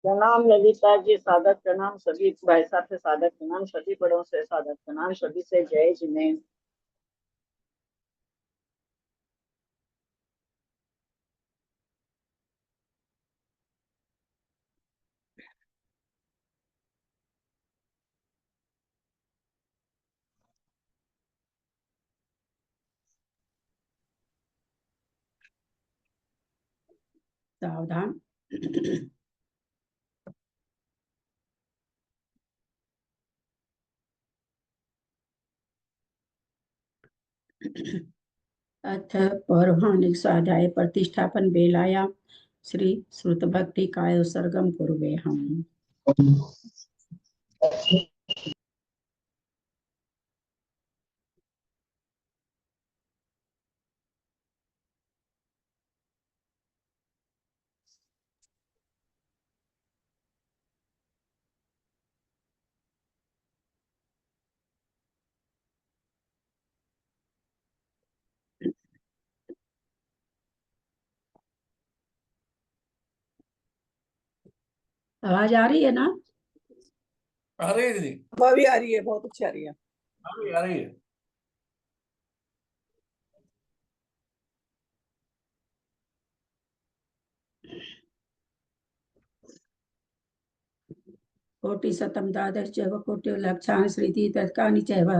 प्रणाम ललिता जी, सादर प्रणाम सभी भाई साहब से, सादर प्रणाम सभी बड़ों से, सादर प्रणाम सभी से। जय जिनेन्द्र। सावधान। अथ पौर्वाणिक स्वाध्याय प्रतिष्ठापन बेलायां श्री श्रुत भक्ति काय उत्सर्गम कुर्वे हम। आवाज आ रही है ना? आ रही है दीदी, अभी आ रही है, बहुत अच्छी आ रही है। आ रही है। कोटिशतं द्वादश चैव कोट्यलक्षान् श्रीति तत्कानि चैव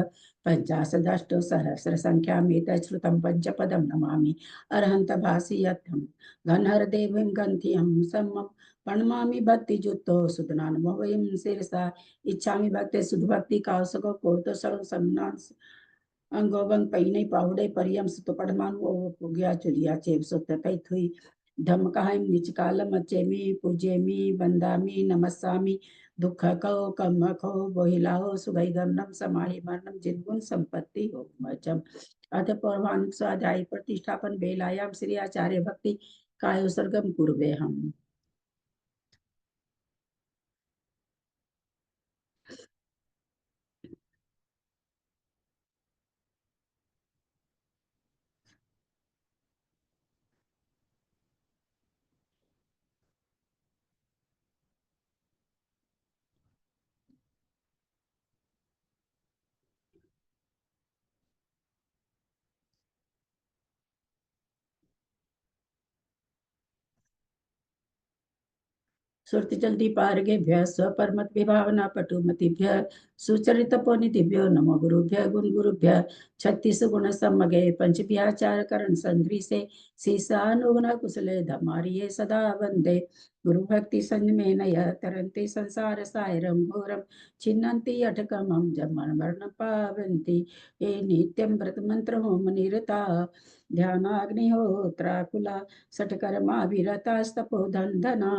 पञ्चाशदष्टौ सहस्रसङ्ख्यामेतत् श्रुतं पञ्चपदं नमामि अर्हन्त भासि यत्थं घनहरदेवीं गन्त्यं सम्मं प्रणमामि भक्तियुक्तो सुधनानमो वयं शिरसा इच्छामि भक्ते सुधभक्ति कासको कोर्तो सर्व सम्नांस अंगोबंग पैने पावड़े परियम सुतपड़मान वो पुग्या चुलिया चेप सुततै थुई धमकाहिम निचकालम अचेमी पूजेमी बंदामी नमस्सामि दुख को कम को बोहिलाओ सुगई गमनम समाहि मरणम जिनगुण संपत्ति हो मचम। अथ पौर्वाणिक स्वाध्याय प्रतिष्ठापन बेलायाम श्री आचार्य भक्ति काय सर्गम कुर्वे हम। सुरति जल्दी पारगेभ्य स्वपरमत विभावना पटुमतिभ्य सुचरित पुनितिभ्यो नमो गुरुभ्य गुण गुरुभ्य 36 गुण सम्मगे पंच विहाचार करण संग्री से शीशानुगुण कुशले धमारिये सदा वंदे गुरु भक्ति संग में नय तरंते संसार सायरम घोरम छिन्नन्ति अटकमं जमन मरण पावन्ति ये नित्यं व्रत मंत्र होम निरता ध्यानाग्निहोत्राकुला सठकर्मा विरतास्तपो धना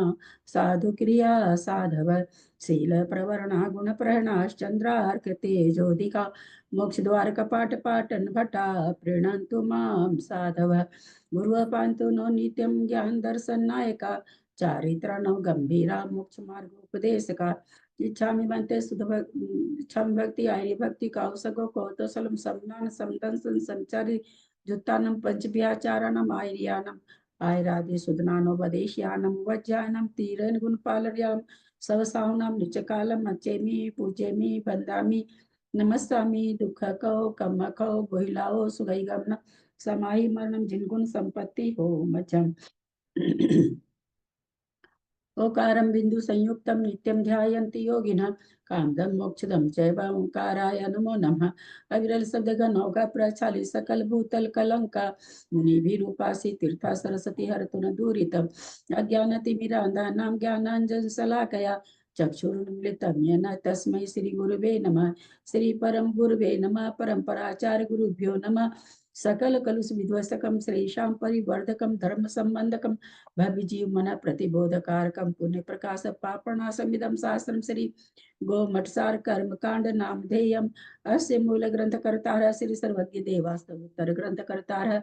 साधु क्रिया साधव शील प्रवरणा गुण प्रहणाश्चंद्रार्क तेजोदिका मोक्ष द्वार कपाट पाटन भटा प्रीणन्तु मां साधव गुरु पांतु नो नित्यं ज्ञान दर्शन नायका चारित्र नो गंभीरा मोक्ष मार्ग उपदेश का इच्छामि बनते सुध इच्छामि भक्ति आयरी भक्ति कौसगो कौतसलम समनान समदंसन संचारी जुत्तानम पंच व्याचारणम आयरियानम आयरादि सुदनानोपदेश्यानम वज्जानम तीरन गुणपालर्याम सवसाहुनाम निचकालम अचेमी पूजेमी बंदामी नमस्सामि दुख को कम को बोहिलाओ सुगई गमन समाहि मरणम जिनगुण संपत्ति हो मचम। ओकारं बिंदु संयुक्तं नित्यं ध्यायन्ति योगिनः कामदं मोक्षदं चैव ओंकाराय नमो नमः। अविरल शब्द गणौका प्रचाली सकल भूतल कलंका मुनिभिरूपासी तीर्था सरस्वती हरतु न दूरितम् अज्ञानतिमिरान्धानां ज्ञानाञ्जन शलाकया चक्षुरुन्मिलितं येन तस्मै श्री गुरुवे नमः। श्री परम गुरुवे नमः। परम्पराचार्य गुरुभ्यो नमः। सकल कलुष विध्वस्तकं श्रेषां परिवर्धकं धर्म संबंधकं भव्य जीव मन प्रतिबोधकारकम पुण्य प्रकाश पापणासमिदं शास्त्रम श्री गोमठसार कर्म कांड नामधेयम अस्य मूल ग्रंथ कर्ता श्री सर्वज्ञ देवास्तव उत्तर ग्रंथ कर्ता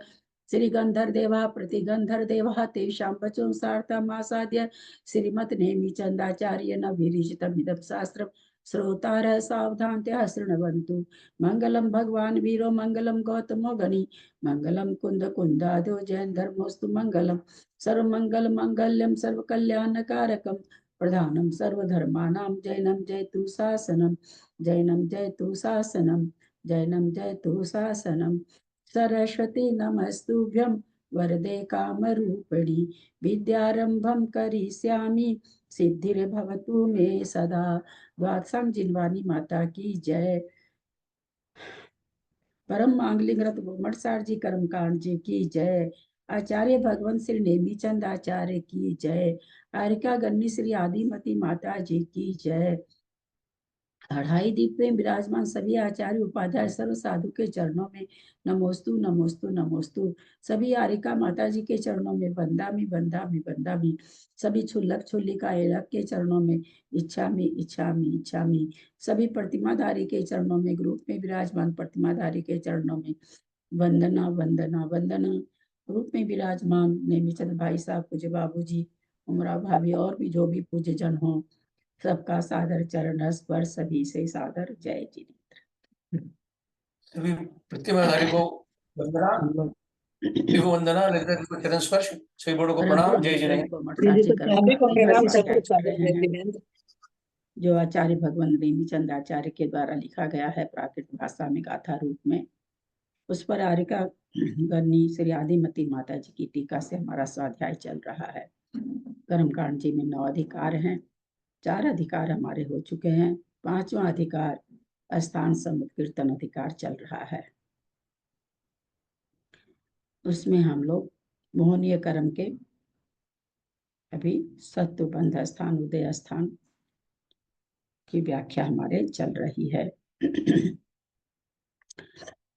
श्री गंधर देवा प्रतिगंधर देवा तेषां वचो सार्थमासाद्य श्रीमत् नेमि चंदाचार्य न विरिचितमिदं शास्त्रम् श्रोतार सावधानतया शृण्वन्तु। मंगलम भगवान वीरो मंगलम गौतमो गणि मंगलम कुंद कुंदादो जैन धर्मोस्तु मंगलम सर्वमंगल मंगल्यम सर्वकल्याणकारकम प्रधानम सर्वधर्माणां जैनम जयतु शासनम, जैनम जयतु शासनम, जैनम जयतु शासनम। सरस्वती नमस्तुभ्यं वरदे कामरूपिणी, विद्यारंभं करिष्यामि सिद्धिर्भवतु मे सदा। द्वादशांग जिनवानी माता की जय। परम मांगलिक रत गोमटसार जी कर्मकांड जी की जय। आचार्य भगवंत श्री नेमीचंद आचार्य की जय। आरिका गन्नी श्री आदिमती माता जी की जय। अढ़ाई दीप में विराजमान सभी आचार्य उपाध्याय सर्व साधु के चरणों में नमोस्तु नमोस्तु नमोस्तु। सभी आरिका माता जी के चरणों में बंदामी बंदामी बंदामी। सभी छुल्लक छुल्लिका एलक के चरणों में इच्छामी इच्छामी इच्छामी। सभी प्रतिमाधारी के चरणों में, ग्रुप में विराजमान प्रतिमाधारी के चरणों में वंदना वंदना वंदना। ग्रुप में विराजमान नेमीचंद भाई साहब, पूज्य बाबू जी, उमरा भाभी और भी जो भी पूज्य जन हो, सबका सादर चरण स्पर्श, सभी से सादर जय जिनेन्द्र। सभी प्रतिमाधारी को वंदना, हम लोग विभु वंदना, ललिता जी को चरण स्पर्श, सभी बड़ों को प्रणाम, जय जिनेन्द्र। गोमटसार जी सभी को प्रणाम, सबको कर स्वागत रहे है हैं जिनेन्द्र। जो आचार्य भगवंत नेमीचंद आचार्य के द्वारा लिखा गया है प्राकृत भाषा में गाथा रूप में, उस पर आरिका गन्नी श्री आदिमती माता जी की टीका से हमारा स्वाध्याय चल रहा है। कर्मकांड जी में 9 अधिकार हैं, 4 अधिकार हमारे हो चुके हैं, 5वां अधिकार स्थान समुद्र कीर्तन अधिकार चल रहा है। उसमें हम लोग मोहनीय कर्म के अभी सत्व बंध स्थान उदय स्थान की व्याख्या हमारे चल रही है।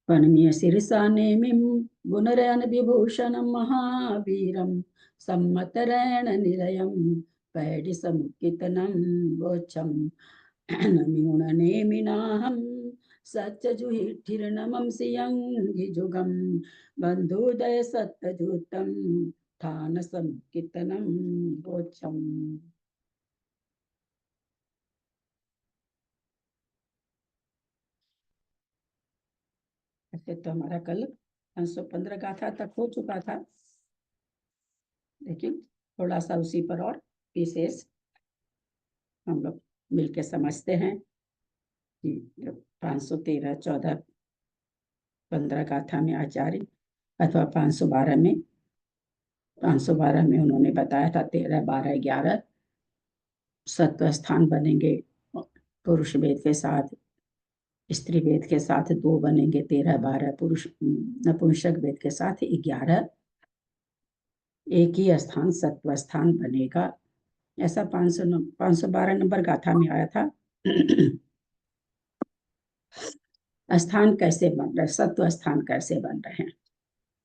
वनमीय शीर्षा नेमिं गुणरयन विभूषणं महावीरं सम्मतरेण निलयं पैडि समुत्कितनं वोच्छं नम्यूण नेमिनाहं सच्चजुहिठिर्नमं सियंगिजुगं बन्धुदय सत्तजुतं थान समुत्कितनं वोच्छम्। ऐसे तो हमारा कल 515 गाथा तक हो चुका था, लेकिन थोड़ा सा उसी पर और विशेष हम लोग मिलके समझते हैं कि 513, 14, 15 गाथा में आचार्य अथवा 512 में उन्होंने बताया था 13, 12, 11 सत्व स्थान बनेंगे पुरुष वेद के साथ, स्त्री वेद के साथ 2 बनेंगे, 13, 12 पुरुष नपुंसक वेद के साथ 11 एक ही स्थान सत्व स्थान बनेगा। ऐसा 512 नंबर गाथा में आया था। स्थान कैसे बन रहे, सत्व स्थान कैसे बन रहे हैं,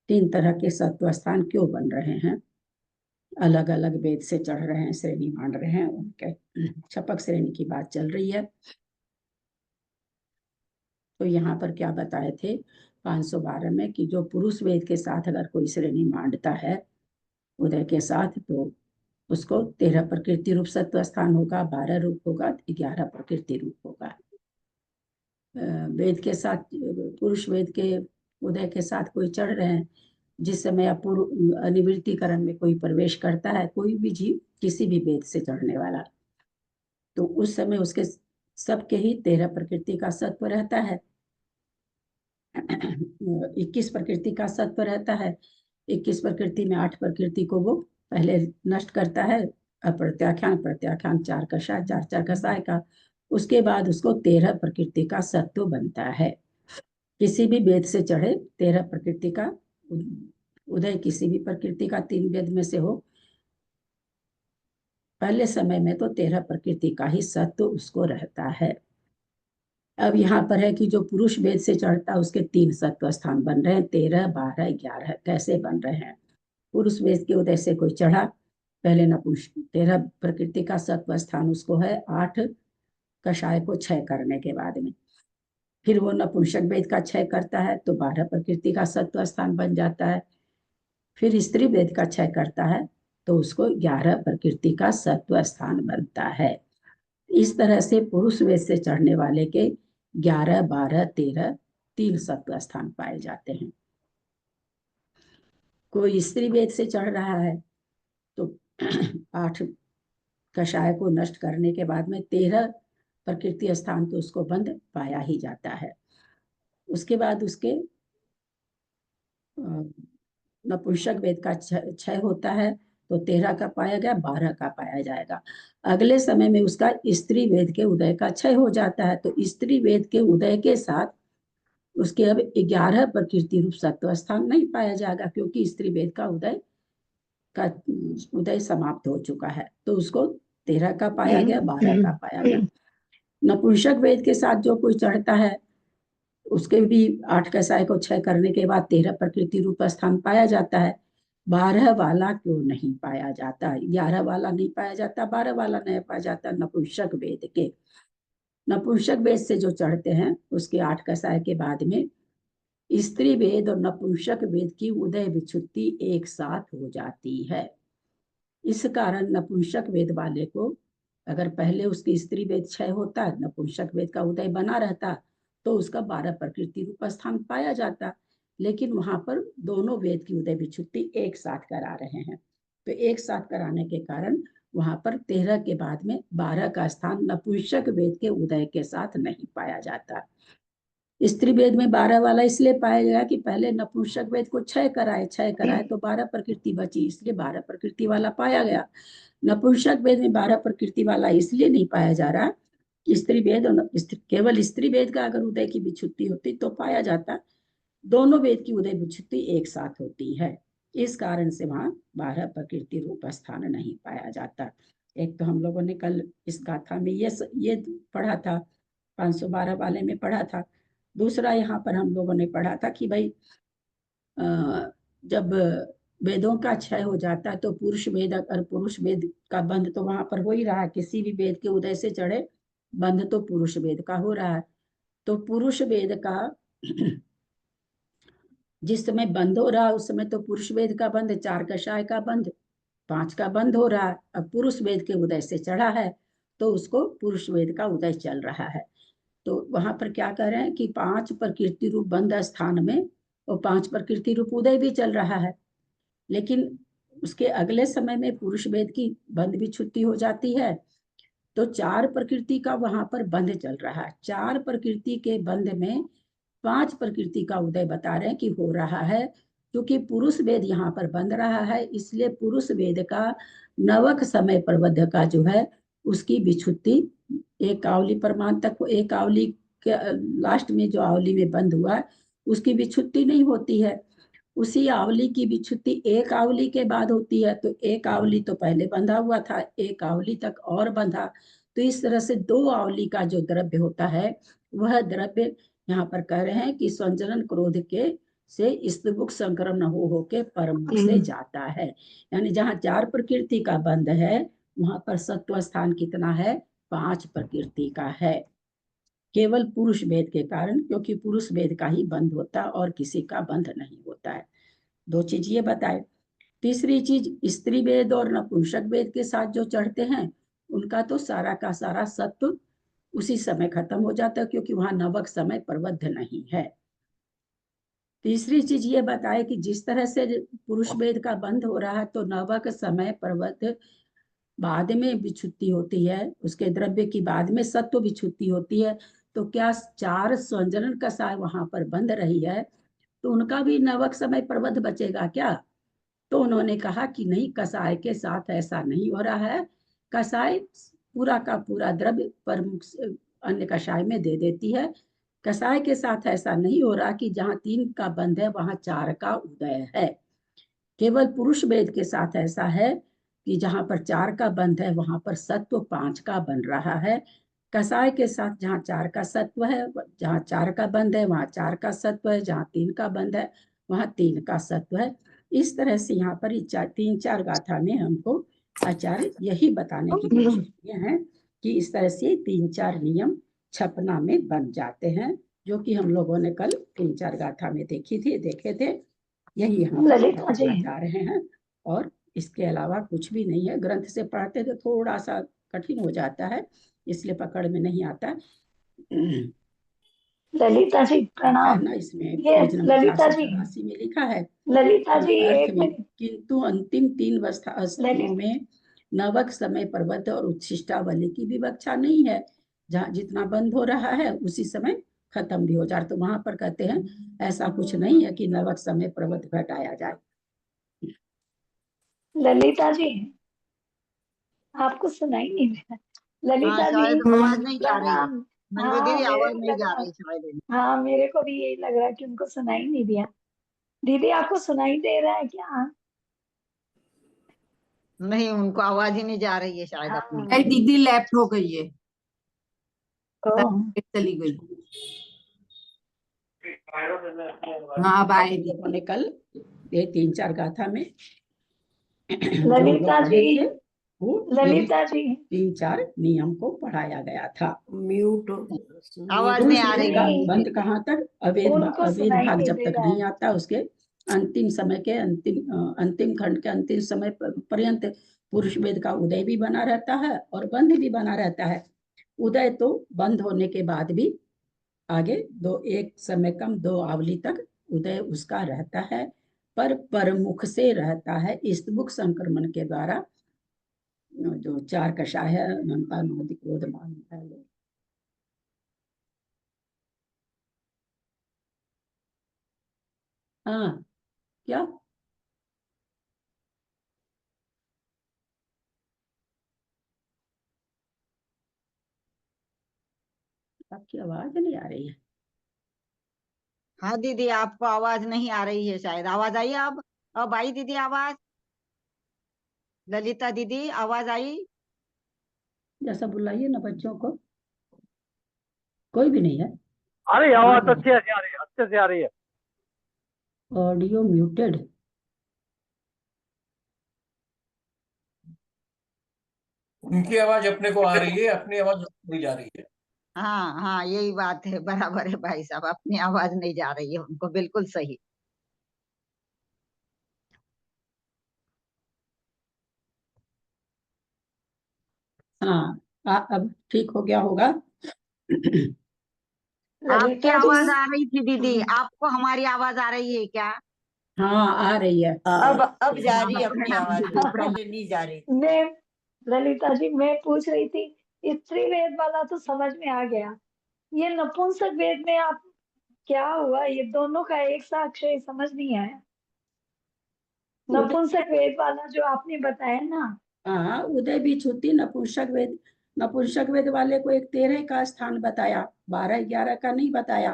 3 तरह के सत्व स्थान क्यों बन रहे हैं, अलग अलग वेद से चढ़ रहे हैं, श्रेणी मान रहे हैं, उनके छपक श्रेणी की बात चल रही है। तो यहाँ पर क्या बताए थे 512 में कि जो पुरुष वेद के साथ अगर कोई श्रेणी मांडता है उदय के साथ, तो उसको 13 प्रकृति रूप सत्व स्थान होगा, 12 रूप होगा, 11 प्रकृति रूप होगा। वेद के साथ, पुरुष वेद के उदय के साथ कोई चढ़ रहे हैं, जिस समय अपूर्व अनिवृत्तिकरण में कोई प्रवेश करता है, कोई भी जीव किसी भी वेद से चढ़ने वाला, तो उस समय उसके सबके ही 13 प्रकृति का सत्व रहता है, 21 प्रकृति का सत्व रहता है। 21 प्रकृति में 8 प्रकृति को वो पहले नष्ट करता है, अप्रत्याख्यान प्रत्याख्यान 4 कषाय 4 4 कषाय का, उसके बाद उसको 13 प्रकृति का सत्व बनता है। किसी भी वेद से चढ़े 13 प्रकृति का उदय, किसी भी प्रकृति का 3 वेद में से हो, पहले समय में तो 13 प्रकृति का ही सत्व उसको रहता है। अब यहाँ पर है कि जो पुरुष वेद से चढ़ता है उसके 3 सत्व स्थान बन रहे हैं, 13, 12, 11 कैसे बन रहे हैं। पुरुष वेद के उदय से कोई चढ़ा, पहले नपुंसक 13 प्रकृति का सत्व स्थान उसको है, 8 कषाय को क्षय करने के बाद में, फिर वो नपुंसक वेद का क्षय करता है तो 12 प्रकृति का सत्व स्थान बन जाता है, फिर स्त्री वेद का क्षय करता है तो उसको 11 प्रकृति का सत्व स्थान बनता है। इस तरह से पुरुष वेद से चढ़ने वाले के 11, 12, 13 3 सत्व स्थान पाए जाते हैं। कोई स्त्री वेद से चढ़ रहा है तो 8 कषाय को नष्ट करने के बाद में 13 प्रकृति स्थान तो उसको बंद पाया ही जाता है। उसके बाद उसके नपुंसक वेद का क्षय होता है, तो 13 का पाया गया, 12 का पाया जाएगा। अगले समय में उसका स्त्री वेद के उदय का क्षय हो जाता है, तो स्त्री वेद के उदय के साथ उसके अब 11 प्रकृति रूप सत्व स्थान नहीं पाया जाएगा, क्योंकि स्त्री वेद का उदय समाप्त हो चुका है। तो उसको 13 का पाया गया, 12 का पाया गया। नपुंसक वेद के साथ जो कोई चढ़ता है उसके भी 8 कसाय को क्षय करने के बाद 13 प्रकृति रूप स्थान पाया जाता है। 12 वाला क्यों नहीं पाया जाता, 11 वाला नहीं पाया जाता, 12 वाला नहीं पाया जाता? नपुंसक वेद के, नपुंसक वेद से जो चढ़ते हैं उसके 8 कसाय के बाद में स्त्री वेद और नपुंसक वेद की उदय विच्छुत्ति एक साथ हो जाती है। इस कारण नपुंसक वेद वाले को अगर पहले उसकी स्त्री वेद क्षय होता, नपुंसक वेद का उदय बना रहता, तो उसका 12 प्रकृति रूप स्थान पाया जाता। लेकिन वहां पर दोनों वेद की उदय विच्छुत्ति एक साथ करा रहे हैं, तो एक साथ कराने के कारण वहां पर 13 के बाद में 12 का स्थान नपुंसक वेद के उदय के साथ नहीं पाया जाता। स्त्री वेद में 12 वाला इसलिए पाया गया कि पहले नपुंसक वेद को क्षय कराए तो 12 प्रकृति बची, इसलिए 12 प्रकृति वाला पाया गया। नपुंसक वेद में 12 प्रकृति वाला इसलिए नहीं पाया जा रहा, स्त्री वेद और केवल स्त्री वेद का अगर उदय की विच्छुत्ति होती तो पाया जाता, दोनों वेद की उदय विच्छुत्ति एक साथ होती है। इस कारण से वहां 12 प्रकृति रूप स्थान नहीं पाया जाता। एक तो हम लोगों ने कल इस गाथा में ये पढ़ा था, 512 वाले में पढ़ा था। दूसरा यहाँ पर हम लोगों ने पढ़ा था कि भाई जब वेदों का क्षय हो जाता है तो पुरुष वेद और पुरुष वेद का बंध तो वहां पर हो ही रहा है, किसी भी वेद के उदय से चढ़े बंध तो पुरुष वेद का हो रहा है। तो पुरुष वेद का जिस समय बंध हो रहा है उस समय तो पुरुष वेद का बंध 4 कषाय का बंध 5 का बंध हो रहा है। अब पुरुष वेद के उदय से चढ़ा है तो उसको पुरुष वेद का उदय चल रहा है। तो वहां पर क्या कह रहे हैं कि 5 प्रकृति रूप बंध स्थान में और 5 प्रकृति रूप उदय भी चल रहा है, लेकिन उसके अगले समय में पुरुष वेद की बंध भी छुट्टी हो जाती है, तो 4 प्रकृति का वहां पर बंध चल रहा है। 4 प्रकृति के बंध में 5 प्रकृति का उदय बता रहे हैं कि हो रहा है, क्योंकि पुरुष वेद यहाँ पर बंध रहा है, इसलिए पुरुष वेद का नवक समय प्रबद्ध का जो है उसकी विच्छुत्ति एक आवली प्रमाण तक, एक आवली के लास्ट में जो आवली में बंद हुआ है उसकी विच्छुत्ति नहीं होती है। उसी आवली की विच्छुत्ति एक आवली के बाद होती है, तो एक आवली तो पहले बंधा हुआ था, एक आवली तक और बंधा, तो इस तरह से 2 आवली का जो द्रव्य होता है वह द्रव्य यहाँ पर कह रहे हैं कि संजनन क्रोध के से स्तुमुख संक्रमण हो के परमुख से जाता है। यानी जहाँ 4 प्रकृति का बंध है वहां पर सत्व स्थान कितना है, 5 प्रकृति का है, केवल पुरुष वेद के कारण, क्योंकि पुरुष वेद का ही बंध होता और किसी का बंध नहीं होता है। 2 चीज ये बताए। तीसरी चीज, स्त्री वेद और नपुंसक वेद के साथ जो चढ़ते हैं उनका तो सारा का सारा सत्व उसी समय खत्म हो जाता है, क्योंकि वहां नवक समय प्रबद्ध नहीं है। तीसरी चीज ये बताए कि जिस तरह से पुरुष वेद का बंध हो रहा है तो नवक समय प्रबद्ध बाद में विच्छुत्ति होती है, उसके द्रव्य की बाद में सत्व विच्छुत्ति होती है, तो क्या 4 संजनन कसाय वहां पर बंध रही है तो उनका भी नवक समय प्रबद्ध बचेगा क्या? तो उन्होंने कहा कि नहीं, कसाय के साथ ऐसा नहीं हो रहा है, कसाय पूरा का पूरा द्रव्य प्रमुख अन्य कषाय में दे देती है। कसाय के साथ ऐसा नहीं हो रहा कि जहाँ 3 का बंध है वहां 4 का उदय है। केवल पुरुष वेद के साथ ऐसा है कि जहां पर 4 का बंध है वहां पर सत्व 5 का बन रहा है। कसाय के साथ जहाँ 4 का सत्व है, जहाँ 4 का बंध है वहां 4 का सत्व है, जहाँ 3 का बंध है वहां 3 का सत्व है। इस तरह से यहाँ पर 3-4 गाथा में हमको आचार्य यही बताने की कोशिश किए हैं कि इस तरह से 3-4 नियम छपना में बन जाते हैं, जो कि हम लोगों ने कल 3-4 गाथा में देखे थे। यही हम जा रहे हैं, और इसके अलावा कुछ भी नहीं है। ग्रंथ से पढ़ते तो थोड़ा सा कठिन हो जाता है, इसलिए पकड़ में नहीं आता। ललिता जी प्रणाम। ना इसमें ये ललिता जी, 484 में लिखा है ललिता जी अर्थ एक में, मिनट, किंतु अंतिम 3 अवस्थाओं में नवक समय पर्वत और उच्छिष्टावली की विवक्षा नहीं है। जहाँ जितना बंद हो रहा है उसी समय खत्म भी हो जाए। तो वहां पर कहते हैं ऐसा कुछ नहीं है कि नवक समय पर्वत घटाया जाए। ललिता जी, आपको सुनाई नहीं दे रहा? हाँ ललिता जी शायद आवाज नहीं जा रही है। प्रणाम। मंजू हाँ, दीदी मेरे आवाज को नहीं लग जा रहा, रही शायद। हाँ मेरे को भी यही लग रहा है कि उनको सुनाई नहीं दिया। दीदी आपको सुनाई दे रहा है क्या? नहीं उनको आवाज ही नहीं जा रही है शायद अपनी। हाँ। दीदी लेफ्ट हो गई है, ओह, चली गई। हाँ अब आएगी। लोगों ने कल ये 3-4 गाथा में जो ललिता लोग पढ़े जी, थे वो ललिता जी 3-4 नियम को पढ़ाया गया था। म्यूट आवाज तो नहीं आ उसमें रही का नहीं, बंद कहाँ तक, उनको अवेद सुनाई भाग नहीं जब दे तक रहा नहीं है। आता उसके अंतिम समय के अंतिम खंड के अंतिम समय पर्यंत पुरुष वेद का उदय भी बना रहता है और बंद भी बना रहता है। उदय तो बंद होने के बाद भी आगे एक समय कम 2 आवली तक उदय उसका रहता है, पर परमुख से रहता है। स्तबुक संक्रमण के द्वारा जो 4 कषाय है, अनंता नोदि क्रोध मान है। हाँ क्या आपकी आवाज नहीं आ रही है? हाँ दीदी आपको आवाज नहीं आ रही है शायद। आवाज आई अब आई दीदी आवाज। ललिता दीदी आवाज आई। जैसा बुलाइए ना बच्चों को, कोई भी नहीं है। अरे आवाज अच्छे से आ रही है, अच्छे से आ रही है। Audio muted. उनकी आवाज अपने को आ रही है, अपनी आवाज नहीं जा रही है। हाँ हाँ यही बात है, बराबर है भाई साहब, अपनी आवाज नहीं जा रही है उनको, बिल्कुल सही। हाँ अब ठीक हो गया होगा। आपकी ललिता जी आवाज आ रही थी दीदी, आपको हमारी आवाज आ रही है क्या? हाँ आ रही है। अब जा हाँ रही है अपनी प्रणाम आवाज, दीदी प्रणाम। पहले नहीं जा रही। मैं ललिता जी मैं पूछ रही थी, स्त्री वेद वाला तो समझ में आ गया, ये नपुंसक वेद में आप क्या हुआ, ये दोनों का एक साक्ष्य ही समझ नहीं आया। नपुंसक वेद वाला जो आपने बताया ना, हाँ उदय भी छुट्टी नपुंसक वेद वाले को एक 13 का स्थान बताया, 12-11 का नहीं बताया।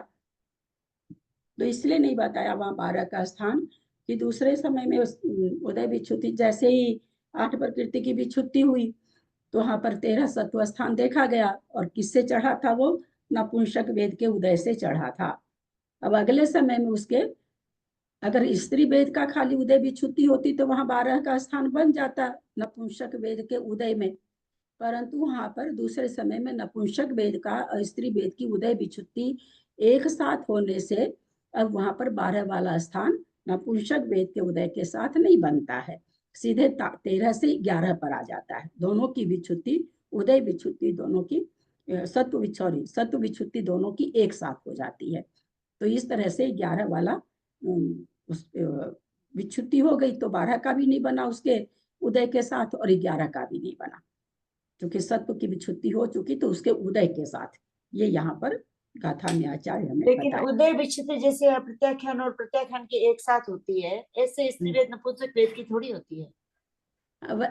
तो इसलिए नहीं बताया वहां 12 का स्थान कि दूसरे समय में उदय भी छुट्टी, जैसे ही 8 प्रकृति की भी छुट्टी हुई तो वहां पर 13 सत्व स्थान देखा गया। और किससे चढ़ा था वो? नपुंसक वेद के उदय से चढ़ा था। अब अगले समय में उसके अगर स्त्री वेद का खाली उदय भी छुट्टी होती तो वहां 12 का स्थान बन जाता नपुंसक वेद के उदय में। परंतु वहां पर दूसरे समय में नपुंसक वेद का और स्त्री वेद की उदय विच्छुत्ति एक साथ होने से अब वहां पर 12 वाला स्थान नपुंसक वेद के उदय के साथ नहीं बनता है, सीधे 13 से 11 पर आ जाता है। दोनों की विच्छुत्ति, उदय विच्छुत्ति दोनों की, सत्व विच्छुत्ति दोनों की एक साथ हो जाती है। तो इस तरह से 11 वाला उस विच्छुत्ति हो गई तो 12 का भी नहीं बना उसके उदय के साथ और 11 का भी नहीं बना, क्योंकि सत्व की विच्छुत्ति हो चुकी तो उसके उदय के साथ। ये यहाँ पर गाथा में आचार्य हमें लेकिन बताया। उदय विच्छिन्न जैसे प्रत्याख्यान और प्रत्याख्यान की एक साथ होती है, ऐसे स्त्री वेद नपुंसक वेद की थोड़ी होती है।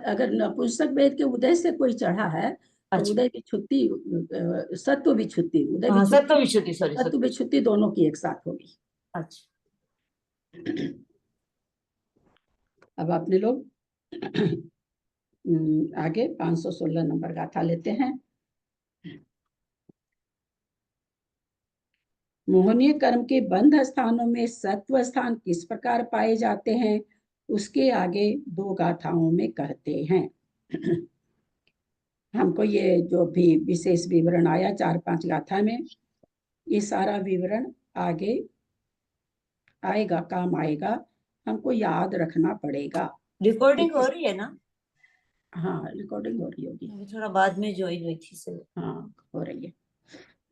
अगर नपुंसक वेद के उदय से कोई चढ़ा है तो अच्छा। उदय विच्छुत्ति, सत्व विच्छुत्ति, उदय हाँ सत्व विच्छुत्ति, विच्छुद्धि, सॉरी सत्व विच्छुत्ति दोनों की एक साथ होगी। अच्छा। अब आपने लोग आगे 516 नंबर गाथा लेते हैं। मोहनीय कर्म के बंध स्थानों में सत्व स्थान किस प्रकार पाए जाते हैं उसके आगे 2 गाथाओं में कहते हैं। हमको ये जो भी विशेष विवरण आया 4-5 गाथा में, ये सारा विवरण आगे आएगा, काम आएगा, हमको याद रखना पड़ेगा। रिकॉर्डिंग हो रही है ना? हाँ रिकॉर्डिंग हो रही होगी। मैं थोड़ा बाद में ज्वाइन हुई थी से, हाँ हो रही है।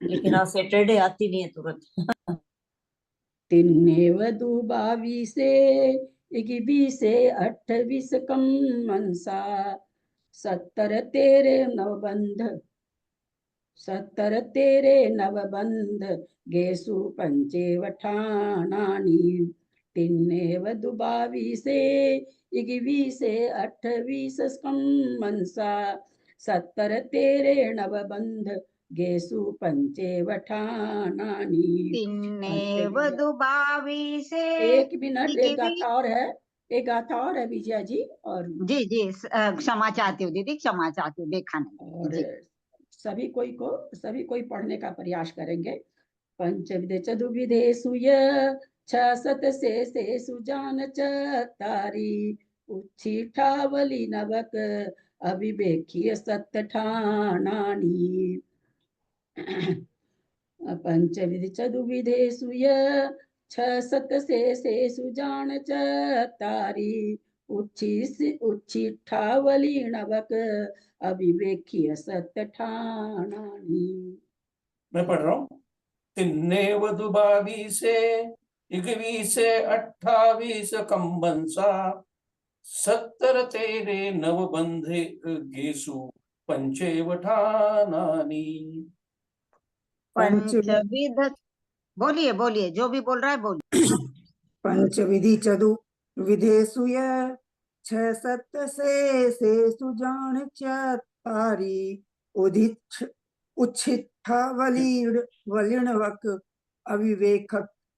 लेकिन आज सैटरडे आती नहीं है तुरंत। तिन्नेव 22 से 21 से 28 कम मनसा 70 तेरे नवबंध, 70 तेरे नवबंध, गेसु पंचेवठानानि, तिन्नेव दुबावीसे, इगवीसे 28 स्कंमंसा, 70 तेरे नवबंध, गेसु पंचेवठानानि। तिन्नेव दुबावीसे एक मिनट, एक इगिवी। गाथा और है, एक गाथा और है विजया जी। और जी जी क्षमा चाहती हूँ दीदी, क्षमा चाहती हूँ, देखा नहीं और जी। सभी कोई पढ़ने का प्रयास करेंगे। पंचविध चतुर्विधे सुय, 66 से सुजान चतारी, उच्छिठावली नवक, अविवेकीय सत्य ठानानी। पंचविध चतुर्विधे सुय, 66 से सुजान चतारी, उच्छिठावली नवक, अविवेकीय सत्य ठानानी। मैं पढ़ रहा हूँ। तिन्नेव दुबावीसे, इगवीसे 28 कंबंसा, 70 तेरे नवबंधे, गेसु पंचेवठानानि। पंचविध, बोलिए बोलिए, जो भी बोल रहा है बोलिए। पंचविधि चतुर्विधेषु 66 से सुजान चतारी, उच्छिष्टावलीर्वलिर्णवक,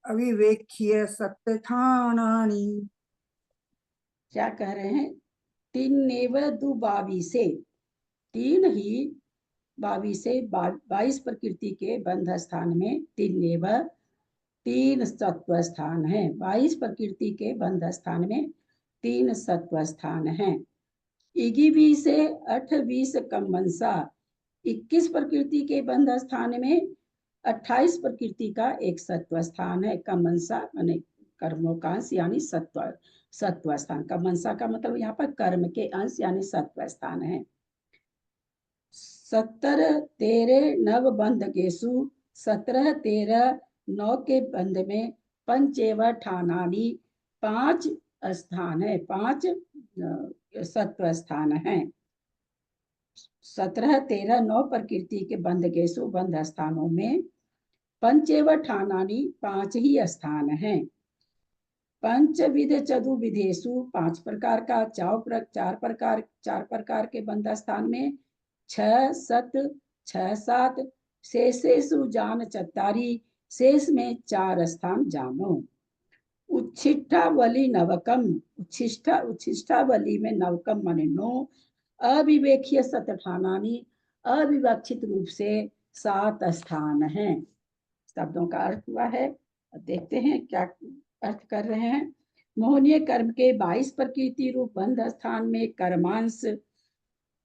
अविवेक्य सत्य ठाणानि। क्या कह रहे हैं? तीन दुबावी से, तीन ही बावी से 22 प्रकृति के बंध स्थान में तीन सत्व स्थान है। 22 प्रकृति के बंध स्थान में 3 सत्व स्थान है। 21 से 28 कमंसा, 21 प्रकृति के बंध स्थान में 28 प्रकृति का एक सत्व स्थान है। कमंसा माने कर्मों का अंश यानी सत्व स्थान। कमंसा का मतलब यहाँ पर कर्म के अंश यानी सत्व स्थान है। 70 तेरे नव बंध गेसु, 17 13 9 के बंध में पंचेव ठानानी, 5 स्थान है, 5 सत्व स्थान है। 17 13 9 प्रकृति के बंध गेसु, बंध स्थानों में पंचेव ठानानी, 5 ही स्थान है। पंचविध चतुर्विधेषु, 5 प्रकार का, 4 प्रकार के बंध स्थान में 6 7 6 7 शेषेषु जान चत्तारी, शेष में 4 स्थान जानो। उच्छिष्टावली नवकम, उच्छिष्टावली में नवकम माने 9, अविवेकीय सतठानानी, अविवक्षित रूप से 7 स्थान हैं। शब्दों का अर्थ हुआ है, देखते हैं क्या अर्थ कर रहे हैं। मोहनीय कर्म के 22 प्रकृति रूप बंध स्थान में कर्मांश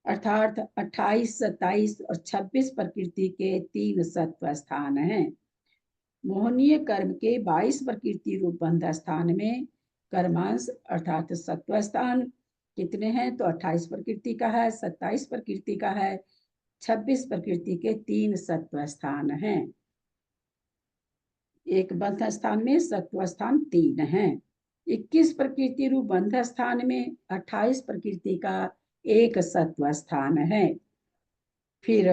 अर्थात 28 27 और 26 प्रकृति के 3 सत्व स्थान हैं। मोहनीय कर्म के 22 प्रकृति रूप बंध स्थान में कर्मांश अर्थात सत्व स्थान कितने हैं? तो 28 प्रकृति का है, 27 प्रकृति का है, 26 प्रकृति के 3 सत्व स्थान हैं। एक बंध स्थान में सत्व स्थान 3 हैं। 21 प्रकृति रूप बंध स्थान में 28 प्रकृति का एक सत्व स्थान है। फिर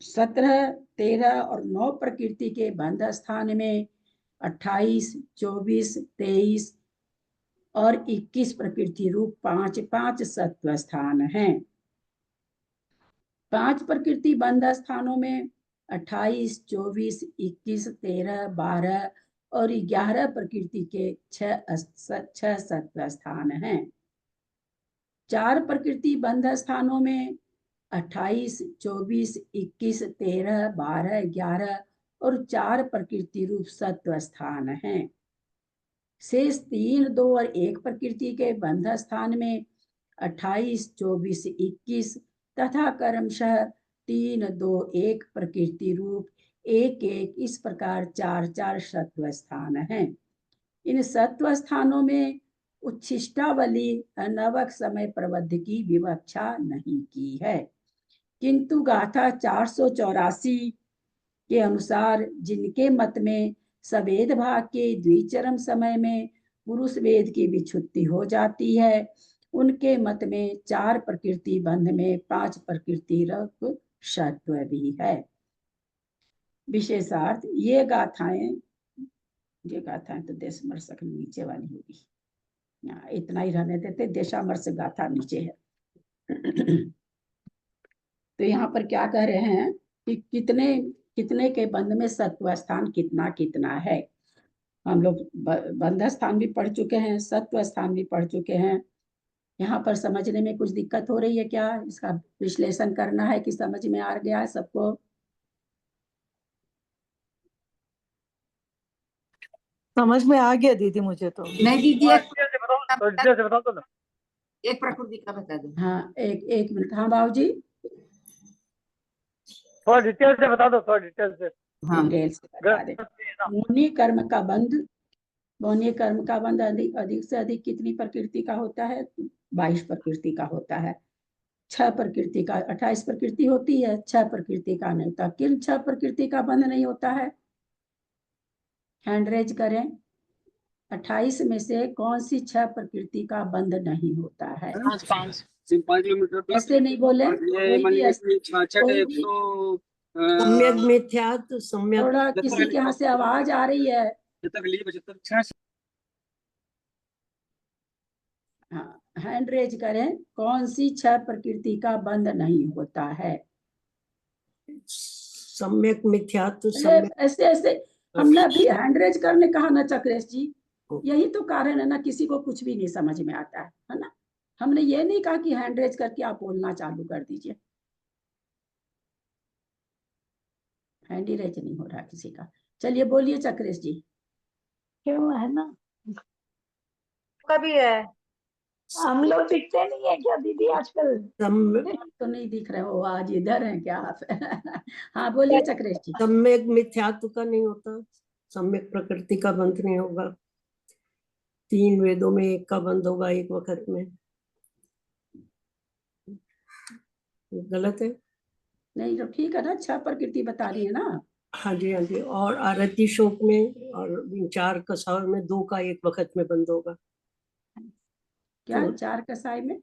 17 13 और 9 प्रकृति के बंध स्थान में 28 24 23 और 21 प्रकृति रूप 5 सत्व स्थान हैं। 5 प्रकृति बंध स्थानों में 28 24 21 13 12 और 11 प्रकृति के 6 सत्व स्थान हैं। 4 प्रकृति बंध स्थानों में 28 24 21 13 12 11 और 4 प्रकृति रूप सत्व स्थान हैं। शेष 3 2 और 1 प्रकृति के बंध स्थान में 28 24 21 तथा क्रमशः 3 2 1 प्रकृति रूप 1 1 इस प्रकार 4 सत्व स्थान हैं। इन सत्व स्थानों में उच्छिष्टावली नवक समय प्रबद्ध की विवक्षा नहीं की है, किंतु गाथा 484 के अनुसार जिनके मत में सवेद भाग के द्विचरम समय में पुरुष वेद की विच्छुत्ति हो जाती है, उनके मत में 4 प्रकृति बंध में 5 प्रकृति रक सत्व भी है। विशेषार्थ ये गाथाएं तो देशमर्शक नीचे वाली होगी, इतना ही रहने देते, देशामर्श गाथा नीचे है। तो यहाँ पर क्या कह रहे हैं कि कितने कितने के बंध में सत्व स्थान कितना कितना है। हम लोग बंध स्थान भी पढ़ चुके हैं, सत्व स्थान भी पढ़ चुके हैं। यहाँ पर समझने में कुछ दिक्कत हो रही है क्या? इसका विश्लेषण करना है कि समझ में आ गया है सबको? समझ में आ गया दीदी मुझे तो। नहीं दीदी थोड़ा डिटेल से बता दो ना। एक प्रकृति का बता दो। हाँ, एक मिनट। हाँ बाबूजी, थोड़ा डिटेल से बता दो, थोड़ा डिटेल से। हाँ डिटेल से बता दे। मुनि कर्म का बंध, मुनि कर्म का बंध अधिक से अधिक कितनी प्रकृति का होता है? 22 प्रकृति का होता है। 6 प्रकृति का, 28 प्रकृति होती है, 6 प्रकृति का नहीं होता। किन 6 प्रकृति का बंध नहीं होता है? हैंड रेज करें। 28 में से कौन सी 6 प्रकृति का बंध नहीं होता है? 5 किलोमीटर ऐसे नहीं बोले, सम्यक मिथ्यात्व, सम्यक थोड़ा किसी के यहाँ से आवाज आ रही है। हाँ, हैंड रेज करें, कौन सी 6 प्रकृति का बंध नहीं होता है? सम्यक मिथ्यात्व, ऐसे ऐसे हमने भी हैंड रेज करने कहा ना चक्रेश जी, यही तो कारण है ना, किसी को कुछ भी नहीं समझ में आता है ना। हमने ये नहीं कहा कि हैंड रेज करके आप बोलना चालू कर दीजिए, हैंड ही रेज नहीं हो रहा किसी का। चलिए बोलिए चक्रेश जी। क्यों है ना, कभी है हम लोग दिखते नहीं है क्या दीदी आजकल? तो नहीं दिख रहे हो, आज इधर है क्या आप? हाँ बोलिए चक्रेश जी। सम्यक मिथ्यात्व का नहीं होता, सम्यक प्रकृति का बंध नहीं होगा। 3 वेदों में एक का बंध होगा एक वक्त में। गलत है? नहीं तो ठीक है ना, 6 प्रकृति बता रही है ना। हाँ जी, हाँ जी। और आरती शोक में और 4 कसाव में 2 का एक वक्त में बंद होगा। क्या तो 4 कसाई में?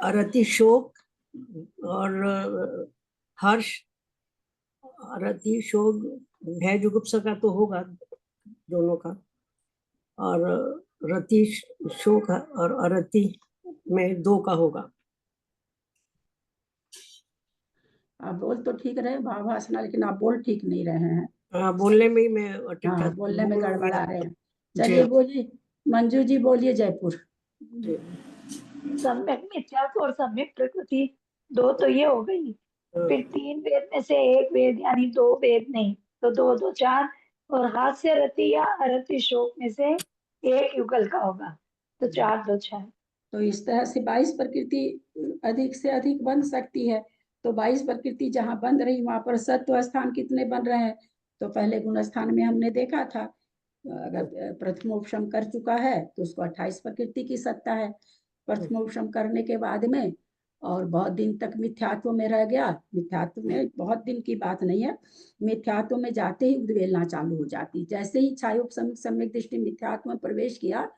आरती शोक और हर्ष, आरती शोक भय जुगुप्सा का तो होगा दोनों का, और रति शोक और आरती में 2 का होगा। आप बोल तो ठीक रहे भाषणा, लेकिन आप बोल ठीक नहीं रहे हैं। बोलने में ही मैं हाँ, बोलने में गड़बड़ा रहे हैं। जी। चलिए बोलिए मंजू जी, बोलिए जयपुर। सम्यक मिथ्यात्व और सम्यक प्रकृति 2 तो ये हो गई, फिर 3 वेद में से 1 वेद यानी 2 वेद नहीं तो 2 2 4, और हास्य रति या अरति शोक में से 1 युगल का होगा, तो 4 2 6। तो इस तरह से 22 प्रकृति अधिक से अधिक बन सकती है। तो 22 प्रकृति जहाँ बन रही वहां पर सत्व स्थान कितने बन रहे हैं? तो पहले गुण स्थान में हमने देखा था, अगर प्रथमोपशम कर चुका है तो उसको 28 प्रकृति की सत्ता है। प्रथमोपशम करने के बाद में और बहुत दिन तक मिथ्यात्व में रह गया, मिथ्यात्व में बहुत दिन की बात नहीं है, मिथ्यात्व में जाते ही उद्वेलना चालू हो जाती। जैसे ही छायोपशम सम्यक दृष्टि मिथ्यात्व में प्रवेश किया,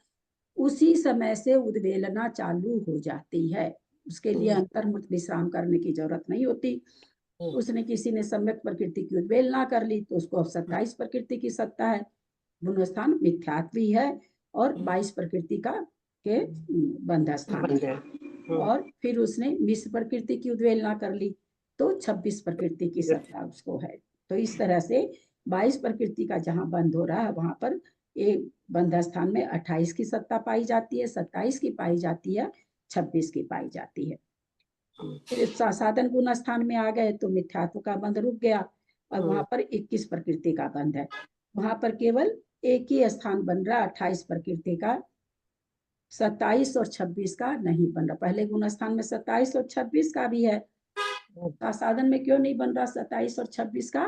उसी समय से उद्वेलना चालू हो जाती है। उसके लिए अंतर्मुख विश्राम करने की जरूरत नहीं होती। उसने किसी ने सम्यक प्रकृति की उद्वेलना कर ली तो उसको अब 27 प्रकृति की सत्ता है। गुण स्थान मिथ्यात्वी है और 22 प्रकृति का के बंध स्थान है। और फिर उसने मिश्र प्रकृति की उद्वेलना कर ली तो 26 प्रकृति की सत्ता उसको है। तो इस तरह से 22 प्रकृति का जहाँ बंध हो रहा है वहां पर एक बंध स्थान में 28 की सत्ता पाई जाती है, 27 की पाई जाती है, 26 की पाई जाती है। फिर साधन गुण स्थान में आ गए तो मिथ्यात्व का बंध रुक गया और वहां पर 21 प्रकृति का बंध है। वहां पर केवल एक ही स्थान बन रहा 28 प्रकृति का, 27 और 26 का नहीं बन रहा। पहले गुण स्थान में 27 और 26 का भी है, साधन में क्यों नहीं बन रहा 27 और 26 का?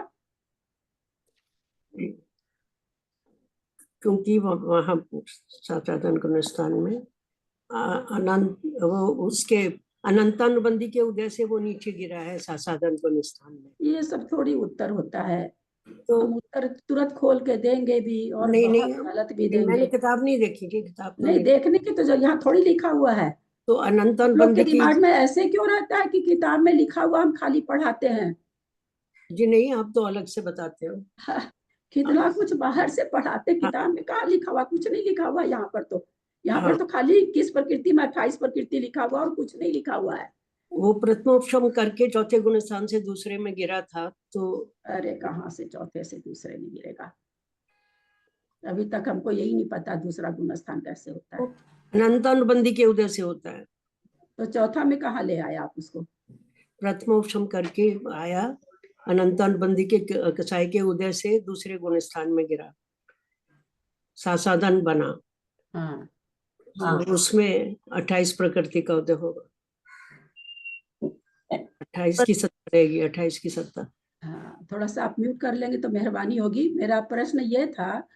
क्योंकि वहाँ साधन गुण स्थान में अनंत वो उसके अनंतानुबंधी के उदय से वो नीचे गिरा है साधन गुण स्थान में। ये सब थोड़ी उत्तर होता है, तो हम उत्तर तुरंत खोल के देंगे भी और नहीं बहुत गलत भी देंगे। मैंने किताब नहीं देखी, किताब नहीं देखने की तो जो यहाँ थोड़ी लिखा हुआ है, तो अनंत लोग के अनुबंधी की दिमाग में ऐसे क्यों रहता है कि किताब में लिखा हुआ हम खाली पढ़ाते हैं? जी नहीं, आप तो अलग से बताते हो। कितना कुछ बाहर से पढ़ाते, किताब में कहाँ लिखा हुआ? कुछ नहीं लिखा हुआ यहाँ पर तो। यहाँ पर तो खाली किस प्रकृति में 28 प्रकृति लिखा हुआ और कुछ नहीं लिखा हुआ है। वो प्रथमोपशम करके चौथे गुण स्थान से दूसरे में गिरा था तो। अरे कहाँ से चौथे से दूसरे में गिरेगा? अभी तक हमको यही नहीं पता दूसरा गुण स्थान कैसे होता है। अनंत अनुबंधी के उदय से होता है। तो चौथा में कहाँ ले आया आप उसको? प्रथमोपशम करके आया, अनंत अनुबंधी के कसाई के उदय से दूसरे गुण स्थान में गिरा, सासाधन बना। हाँ तो उसमें 28 प्रकृति का उदय होगा। 28 की सत्ता रहेगी, 28 की सत्ता। हाँ, थोड़ा सा आप म्यूट कर लेंगे तो मेहरबानी होगी। मेरा प्रश्न ये था,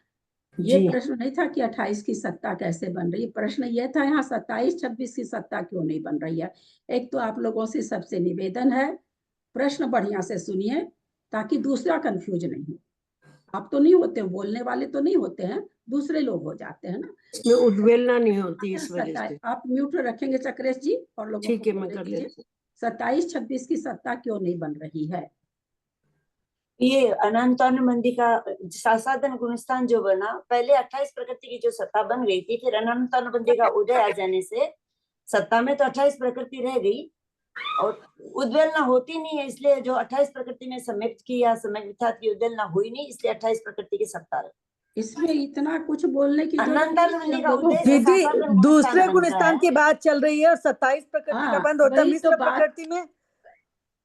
ये जी। प्रश्न नहीं था कि 28 की सत्ता कैसे बन रही है। प्रश्न ये था यहाँ 27 26 की सत्ता क्यों नहीं बन रही है। एक तो आप लोगों से सबसे निवेदन है, प्रश्न बढ़िया से सुनिए ताकि दूसरा कंफ्यूज नहीं हो। आप तो नहीं होते, बोलने वाले तो नहीं होते हैं, दूसरे लोग हो जाते हैं ना। इसमें उद्वेलना नहीं होती इस वजह से। आप म्यूट रखेंगे चक्रेश जी और लोगों ठीक है, को मैं बोलने कर दीजिए। लेती हूँ। 27 26 की सत्ता क्यों नहीं बन रही है? ये अनंत अनुबंधी का सासाधन गुणस्थान जो बना, पहले 28 प्रकृति की जो सत्ता बन गई थी, फिर अनंत अनुबंधी का उदय आ जाने से सत्ता में तो 28 प्रकृति रह गई और उद्वेलना होती नहीं है। इसलिए जो 28 प्रकृति में सम्यक्त की या सम्यक विथात की उद्वेलना हुई नहीं, इसलिए 28 प्रकृति की सत्ता रही। इसमें इतना कुछ बोलने की जरूरत अनंत नहीं है अनुबंधी हम का लोगों को। उद्देश्य दीदी सासाधन गुणस्थान दूसरे बनता गुणस्थान है। की बात चल रही है और 27 प्रकृति का हाँ, बंद होता है वही तो मिश्र बात। प्रकृति में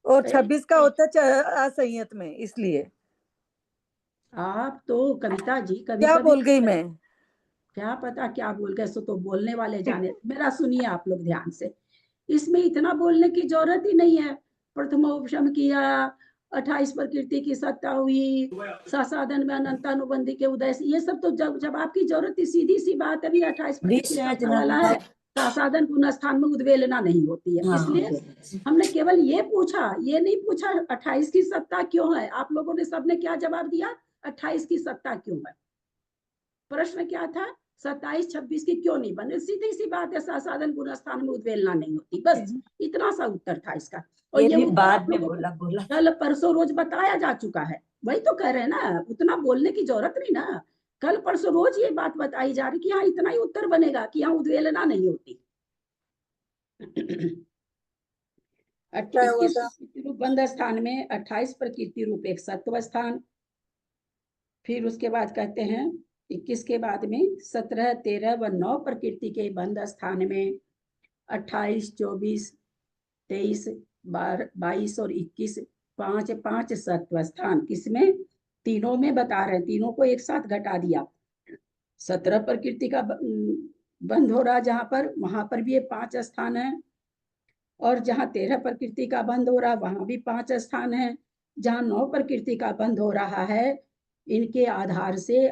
और सही। 26 का होता है असंयत में, इसलिए आप तो कविता जी कभी क्या कभी बोल गई मैं? क्या पता क्या बोल गए, सो तो बोलने वाले जाने। मेरा सुनिए आप लोग ध्यान से, इसमें इतना बोलने की जरूरत ही नहीं है। प्रथमोपशम किया, 28 प्रकृति की सत्ता हुई, सासाधन में अनंतानुबंधी के उदय से, ये सब तो जब आपकी जरूरत थी, सीधी सी बात है। 28 प्रकृति सत्ता वाला है, सासाधन गुण स्थान में उद्वेलना नहीं होती है। इसलिए हमने केवल ये पूछा, ये नहीं पूछा 28 की सत्ता क्यों है। आप लोगों ने सबने क्या जवाब दिया? 28 की सत्ता क्यों है। प्रश्न क्या था? 27 26 की क्यों नहीं बने। सीधी सी बात है, सासाधन गुण स्थान में उद्वेलना नहीं होती, बस इतना सा उत्तर था इसका। और ये उत्तर बाद आप में लोगों बोला को कल परसों रोज बताया जा चुका है। वही तो कह रहे हैं ना, उतना बोलने की जरूरत नहीं ना। कल परसों रोज ये बात बताई जा रही कि हाँ इतना ही उत्तर बनेगा कि यहाँ उद्वेलना नहीं होती। 21 प्रकृति रूप बंध स्थान में 28 प्रकृति रूप एक सत्व स्थान। फिर उसके बाद कहते हैं 21 के बाद में 17 13 व 9 प्रकृति के बंध स्थान में 28 24 23 22 और 21 5 5 सत्व स्थान। किसमें? तीनों में बता रहे हैं, तीनों को एक साथ घटा दिया। 17 प्रकृति का बंध हो रहा जहां पर, वहां पर भी ये 5 स्थान है। और जहां 13 प्रकृति का बंध हो रहा वहां भी 5 स्थान है। जहां 9 प्रकृति का बंध हो रहा है, इनके आधार से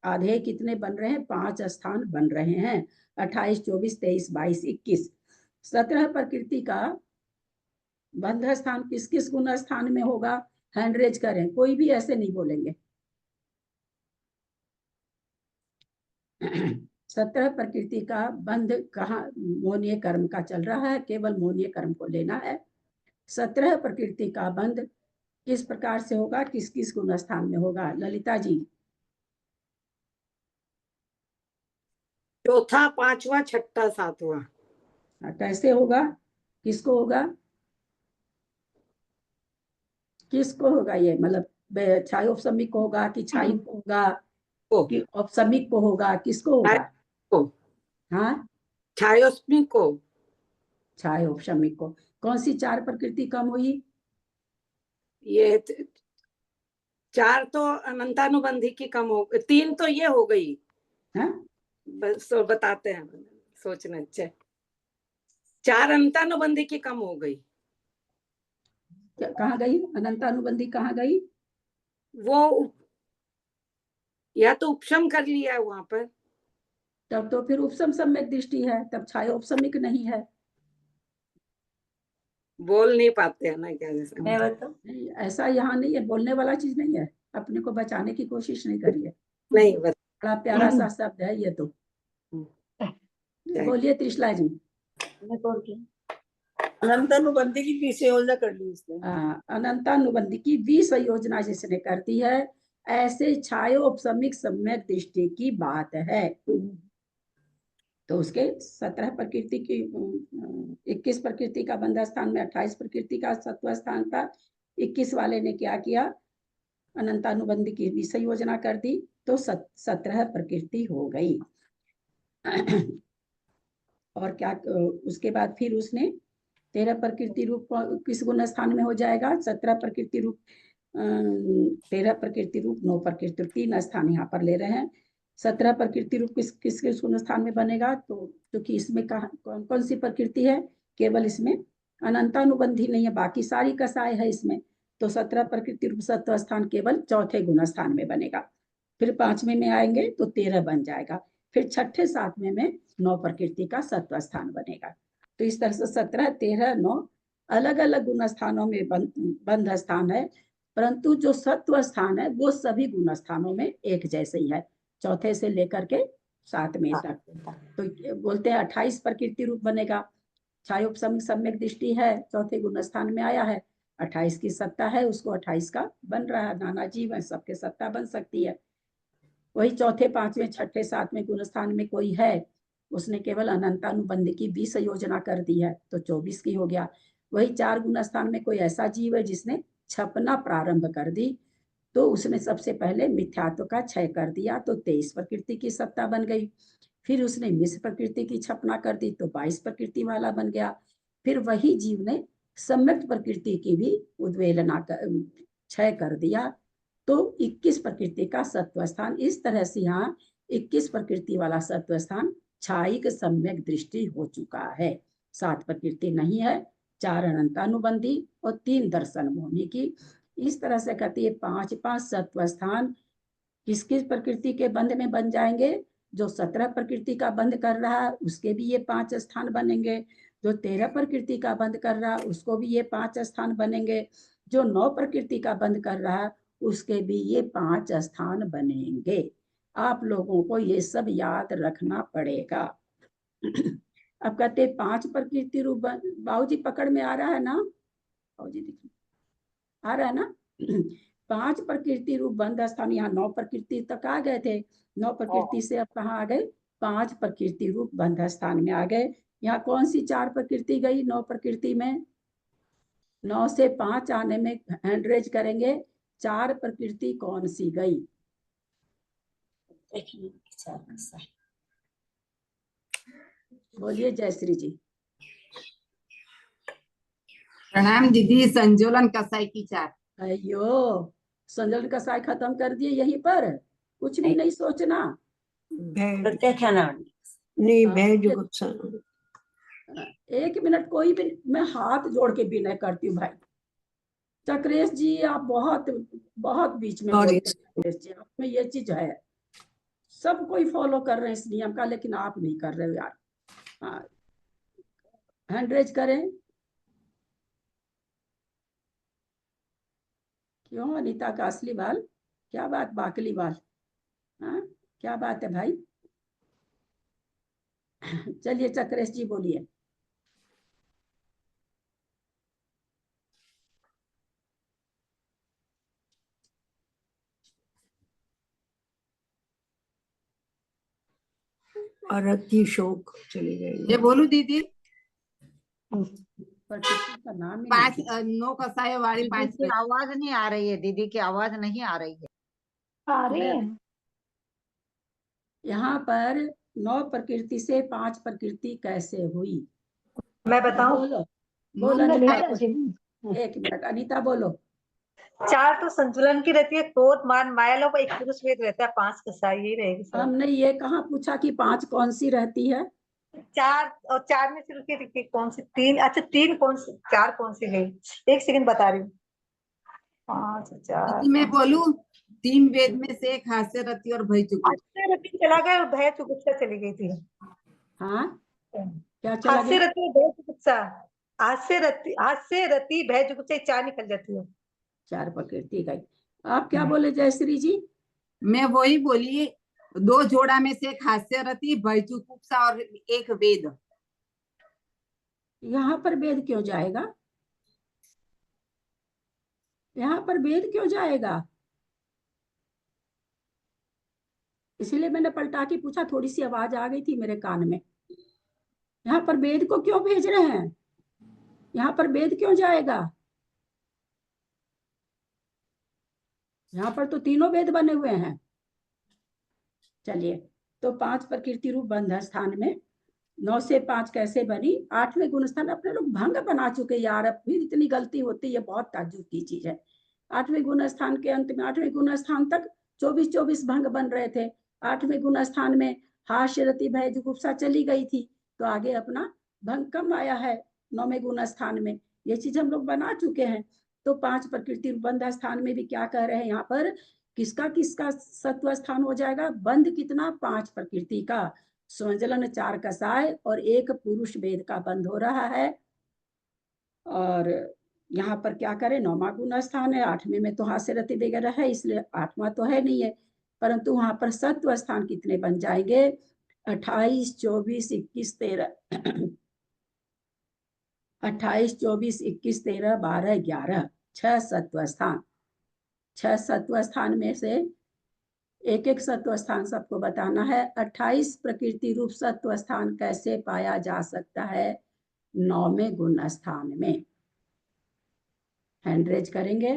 आधे कितने बन रहे हैं? 5 स्थान बन रहे हैं। 28 24 23 22 21। 17 प्रकृति का बंध स्थान किस किस गुण स्थान में होगा? हैंड रेज करें, कोई भी ऐसे नहीं बोलेंगे। 17 प्रकृति का बंध कहाँ? मोनीय कर्म का चल रहा है, केवल मोनीय कर्म को लेना है। 17 प्रकृति का बंध किस प्रकार से होगा, किस किस गुण स्थान में होगा? ललिता जी। चौथा, पांचवा, छठा, सातवां। कैसे होगा? किसको होगा? किसको होगा ये? मतलब छाई औपसमिक को होगा कि छाई को होगा कि औपसमिक को होगा? किसको होगा? हाँ, छायोस्मिक को। छाई औपसमिक को। कौन सी 4 प्रकृति कम हुई? ये 4 तो अनंतानुबंधी की कम हो, 3 तो ये हो गई। हाँ? बस तो बताते हैं, सोचना अच्छा। 4 अनंतानुबंधी की कम हो गई। कहाँ गई अनंतानुबंधी? कहाँ गई? वो या तो उपशम कर लिया है वहां पर। तब तो फिर उपसम सम्यक दृष्टि है, तब छाया उपसमिक नहीं है। बोल नहीं पाते हैं ना, क्या नहीं, ऐसा यहाँ नहीं है, बोलने वाला चीज नहीं है। अपने को बचाने की कोशिश नहीं करिए। नहीं बड़ा प्यारा सा शब्द है ये तो। बोलिए त्रिशला जी। अनंतानुबंधी की 20 योजना कर ली इसने। अनंतानुबंधी की 20 योजना जिसने कर दी है, ऐसे छायोपशमिक सम्यक दृष्टि की बात है। तो उसके 17 प्रकृति की 21 प्रकृति का बंध स्थान में 28 प्रकृति का सत्व स्थान था। 21 वाले ने क्या किया, अनंतानुबंधी की 20 योजना कर दी, तो 17 प्रकृति हो गई। और क्या उसके बाद फिर उसने 13 प्रकृति रूप किस गुण स्थान में हो जाएगा, 17 प्रकृति रूप 13 प्रकृति रूप 9 प्रकृति रूप 3 स्थान यहाँ पर ले रहे हैं। 17 प्रकृति रूप किस गुण स्थान में बनेगा, तो क्योंकि इसमें कौन कौन सी प्रकृति है, केवल इसमें अनंतानुबंधी नहीं है, बाकी सारी कसाय है इसमें। तो 17 प्रकृति रूप सत्व स्थान केवल चौथे गुण स्थान में बनेगा। फिर 5वें में आएंगे तो 13 बन जाएगा। फिर 6ठे 7वें में 9 प्रकृति का सत्व स्थान बनेगा। तो इस तरह से 17, 13, 9 अलग अलग गुण स्थानों में बंध स्थान है, परंतु जो सत्व स्थान है वो सभी गुण स्थानों में एक जैसे ही है, चौथे से लेकर के 7वें तक। तो बोलते हैं 28 प्रकृति रूप बनेगा। छायोपशमिक सम्यक दृष्टि है, चौथे गुण स्थान में आया है, 28 की सत्ता है, उसको 28 का बन रहा है। नाना जीव है, सबके सत्ता बन सकती है। वही चौथे, 5वें, 6ठे, 7वें गुण स्थान में कोई है, उसने केवल अनंतानुबंधी की 20 योजना कर दी है, तो 24 की हो गया। वही 4 गुण स्थान में कोई ऐसा जीव है जिसने छपना प्रारंभ कर दी, तो उसने सबसे पहले मिथ्यात्व का क्षय कर दिया, तो 23 प्रकृति की सत्ता बन गई। फिर उसने मिश्र प्रकृति की छपना कर दी, तो 22 प्रकृति वाला बन गया। फिर वही जीव ने सम्यक प्रकृति की भी उद्वेलना क्षय कर दिया, तो 21 प्रकृति का सत्व स्थान। इस तरह से यहाँ 21 प्रकृति वाला सत्व स्थान छायिक सम्यक दृष्टि हो चुका है। 7 प्रकृति नहीं है, 4 अनंतानुबंधी और 3 दर्शन मोहिनी की। इस तरह से कहती है 5 सत्व स्थान किस किस प्रकृति के बंध में बन जाएंगे। जो 17 प्रकृति का बंध कर रहा है उसके भी ये 5 स्थान बनेंगे। जो 13 प्रकृति का बंध कर रहा है उसको भी ये 5 स्थान बनेंगे। जो 9 प्रकृति का बंध कर रहा है उसके भी ये 5 स्थान बनेंगे। आप लोगों को ये सब याद रखना पड़ेगा। अब कहते 5 प्रकृति रूप बाबूजी पकड़ में आ रहा है ना, बाबूजी देखिए आ रहा है ना। 5 प्रकृति रूप बंध स्थान, यहाँ 9 प्रकृति तक आ गए थे। 9 प्रकृति से अब कहाँ आ गए, 5 प्रकृति रूप बंध स्थान में आ गए। यहाँ कौन सी 4 प्रकृति गई 9 प्रकृति में, 9 से 5 आने में हैंड रेज करेंगे। 4 प्रकृति कौन सी गई, बोलिए जयश्री जी। प्रणाम दीदी। संजोलन कसाई की 4। अयो, संजोलन कसाई खत्म कर दिए यहीं पर, कुछ भी नहीं सोचना। नहीं भय 1 मिनट कोई भी, मैं हाथ जोड़ के विनय करती हूँ भाई चक्रेश जी, आप बहुत बहुत बीच में बोलते हैं। चक्रेश जी, आप में ये चीज है, सब कोई फॉलो कर रहे हैं इस नियम का, लेकिन आप नहीं कर रहे हो यार। हैंड रेज करें। क्यों अनीता का असली बाल, क्या बात बाकली बाल, हाँ क्या बात है भाई। चलिए चक्रेश जी बोलिए। और अति शोक चली गई। ये बोलू दीदी। का नाम 5 9 कसाई वाली 5 की आवाज नहीं आ रही है, दीदी की आवाज नहीं आ रही है। आ रही है यहाँ पर 9 प्रकृति से 5 प्रकृति कैसे हुई, मैं बताऊं। बोलो बोलो अनीता। जी 1 मिनट अनीता बोलो। 4 तो संतुलन की रहती है, क्रोध मान माया लोभ, एक पुरुष वेद रहता है, 5 कसाई यही रहेगी सर। हमने ये कहाँ पूछा कि 5 कौन सी रहती है। 4 और 4 में से रुकिए कौन सी 3, अच्छा 3 कौन सी 4 कौन सी गई, 1 सेकंड बता रही हूँ। 5 4 दीदी मैं बोलू। 3 वेद में से 1 हास्य रति और भय चुकी रति चला गया और भय चुगुप्सा चली गई थी। हाँ क्या चला हास्य गया, रति भय चुगुप्सा, हास्य रति भय चुगुप्सा 4 निकल जाती है। 4 प्रकृति गई। आप क्या बोले जयश्री जी। मैं वही बोली। 2 जोड़ा में से 1 हास्य रति, भय चुगुप्सा और 1 वेद। यहाँ पर वेद क्यों जाएगा? यहाँ पर वेद क्यों जाएगा? इसीलिए मैंने पलटा के पूछा, थोड़ी सी आवाज आ गई थी मेरे कान में। यहाँ पर वेद को क्यों भेज रहे हैं? यहाँ पर वेद क्यों जाएगा? यहाँ पर तो तीनों वेद बने हुए हैं। चलिए, तो 5 प्रकृति रूप बंध स्थान में 9 से 5 कैसे बनी? 8वें गुण स्थान अपने लोग भंग बना चुके यार, अब फिर इतनी गलती होती है, बहुत ताज्जुब की चीज है। 8वें गुण स्थान के अंत में 8वें गुण स्थान तक 24 भंग बन रहे थे। 8वें गुण स्थान में हास्य रति भय जुगुप्सा चली गई थी, तो आगे अपना भंग कम आया है 9वें गुण स्थान में। ये चीज हम लोग बना चुके हैं। तो 5 प्रकृति बंध स्थान में भी क्या कह रहे हैं यहाँ पर? किसका किसका सत्व स्थान हो जाएगा? बंध कितना? 5 प्रकृति का। स्वजलन 4 कसाय और 1 पुरुष वेद का बंध हो रहा है। और यहाँ पर क्या करें? 9वां गुण स्थान है, 8वें में तो हास्य रति वगैरह है, इसलिए 8वां तो है नहीं है, परंतु वहां पर सत्व स्थान कितने बन जाएंगे? 28, 24, 21, 13 28, 24, 21, 13, 12, 11 6 सत्व स्थान। 6 सत्व स्थान में से एक एक सत्व स्थान सबको बताना है। 28 प्रकृति रूप सत्व स्थान कैसे पाया जा सकता है? 9वें गुण स्थान में। हैंड रेज करेंगे।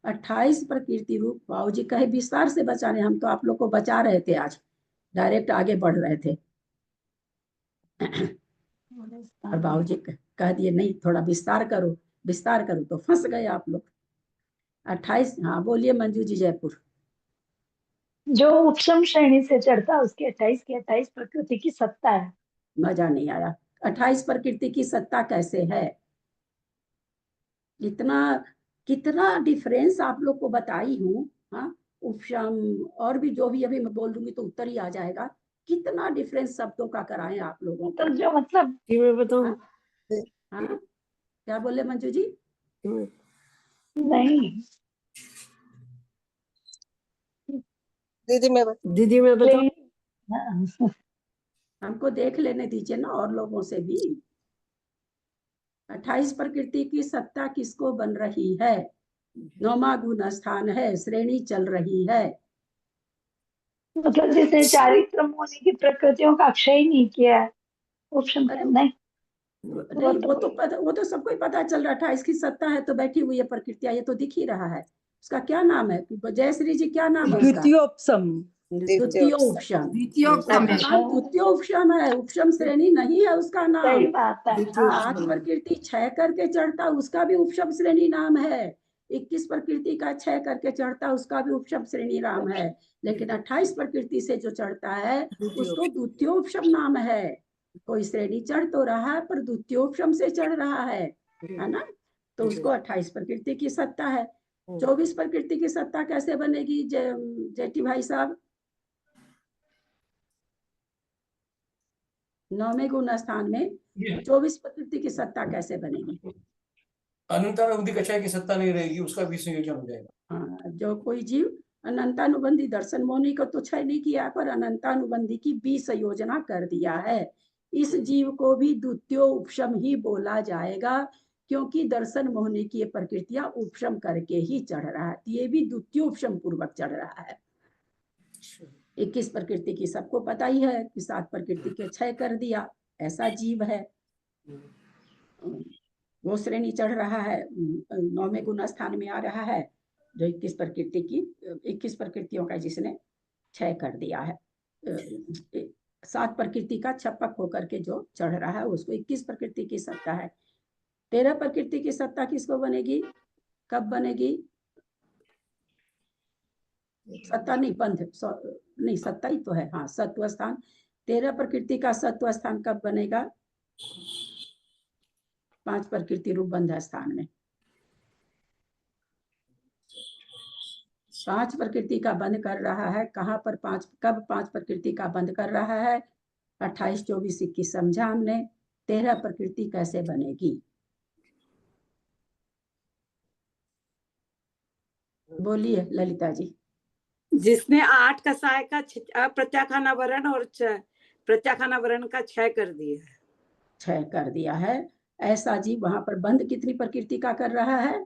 28 प्रकृति रूप, बाबू जी कहे विस्तार से बचाने, हम तो आप लोग को बचा रहे थे, आज डायरेक्ट आगे बढ़ रहे थे। और बाबू जी कह दिए नहीं थोड़ा विस्तार करो, विस्तार करो, तो फंस गए आप लोग। 28, हाँ बोलिए मंजू जी जयपुर। जो उपशम श्रेणी से चढ़ता उसकी 28 की 28 प्रकृति की सत्ता है। मजा नहीं आया। 28 प्रकृति की सत्ता कैसे है? इतना कितना डिफरेंस आप लोग को बताई हूँ। हाँ, उपशम और भी जो भी अभी मैं बोल दूंगी तो उत्तर ही आ जाएगा। कितना डिफरेंस शब्दों का कराएं आप लोगों को। तो जो मतलब मैं बताऊं? हाँ, क्या बोले मंजू जी? नहीं दीदी मैं बताऊं? हमको देख लेने दीजिए ना, और लोगों से भी। 28 प्रकृति की सत्ता किसको बन रही है? 9वां गुण स्थान है, श्रेणी चल रही है। मतलब जिसने चारित्र होने की प्रकृतियों का अक्षय ही नहीं किया है, उपशम नहीं वो तो सबको ही पता चल रहा है। 28 की सत्ता है तो बैठी हुई है प्रकृतियां, ये तो दिख ही रहा है। उसका क्या नाम है जयश्री जी? क्या नाम है उसका? द्वितीयोपशम। द्वितीय उपशम। द्वितीय उपशम है, उपशम श्रेणी नहीं है उसका नाम। सही बात है। 8 प्रकृति 6 करके चढ़ता, उसका भी उपशम श्रेणी नाम है। 21 प्रकृति का 6 करके चढ़ता, उसका भी उपशम श्रेणी नाम है। लेकिन 28 प्रकृति से जो चढ़ता है उसको द्वितीय उपशम नाम है। कोई श्रेणी चढ़ तो रहा है पर द्वितीय उपशम से चढ़ रहा है ना? तो उसको 28 प्रकृति की सत्ता है। 24 प्रकृति की सत्ता कैसे बनेगी जेठी भाई साहब? 9वें गुण स्थान में 24 प्रकृति की सत्ता कैसे बनेगी? अनंतानुबंधी कक्षाएं की सत्ता नहीं रहेगी, उसका भी संयोजन हो जाएगा। हाँ, जो कोई जीव अनंतानुबंधी दर्शन मोनी को तो क्षय नहीं किया, पर अनंतानुबंधी की विसंयोजना कर दिया है। इस जीव को भी द्वितीय उपशम ही बोला जाएगा, क्योंकि दर्शन मोहनी की प्रकृतियां उपशम करके ही चढ़ रहा है। ये भी द्वितीय उपशम पूर्वक चढ़ रहा है। 21 प्रकृति की सबको पता ही है कि 7 प्रकृति के क्षय कर दिया, ऐसा जीव है। वो श्रेणी चढ़ रहा है, 9वें गुण स्थान में आ रहा है, जो 21 प्रकृति की 21 प्रकृतियों का जिसने क्षय कर दिया है। 7 प्रकृति का छपक होकर के जो चढ़ रहा है उसको 21 प्रकृति की सत्ता है। 13 प्रकृति की सत्ता किसको बनेगी? कब बनेगी? सत्ता नहीं, बंध नहीं, सत्ता ही तो है। हाँ, सत्व स्थान। 13 प्रकृति का सत्व स्थान कब बनेगा? 5 प्रकृति रूप बंध स्थान में। 5 प्रकृति का बंध कर रहा है। कहाँ पर कब 5 प्रकृति का बंध कर रहा है? 28, 24, 21 समझा हमने। 13 प्रकृति कैसे बनेगी? बोलिए ललिता जी। जिसने 8 कसाय का प्रत्याखाना वरण और प्रत्याखाना वरण का क्षय कर दिया है। क्षय कर दिया है, ऐसा जीव वहां पर बंध कितनी प्रकृति का कर रहा है?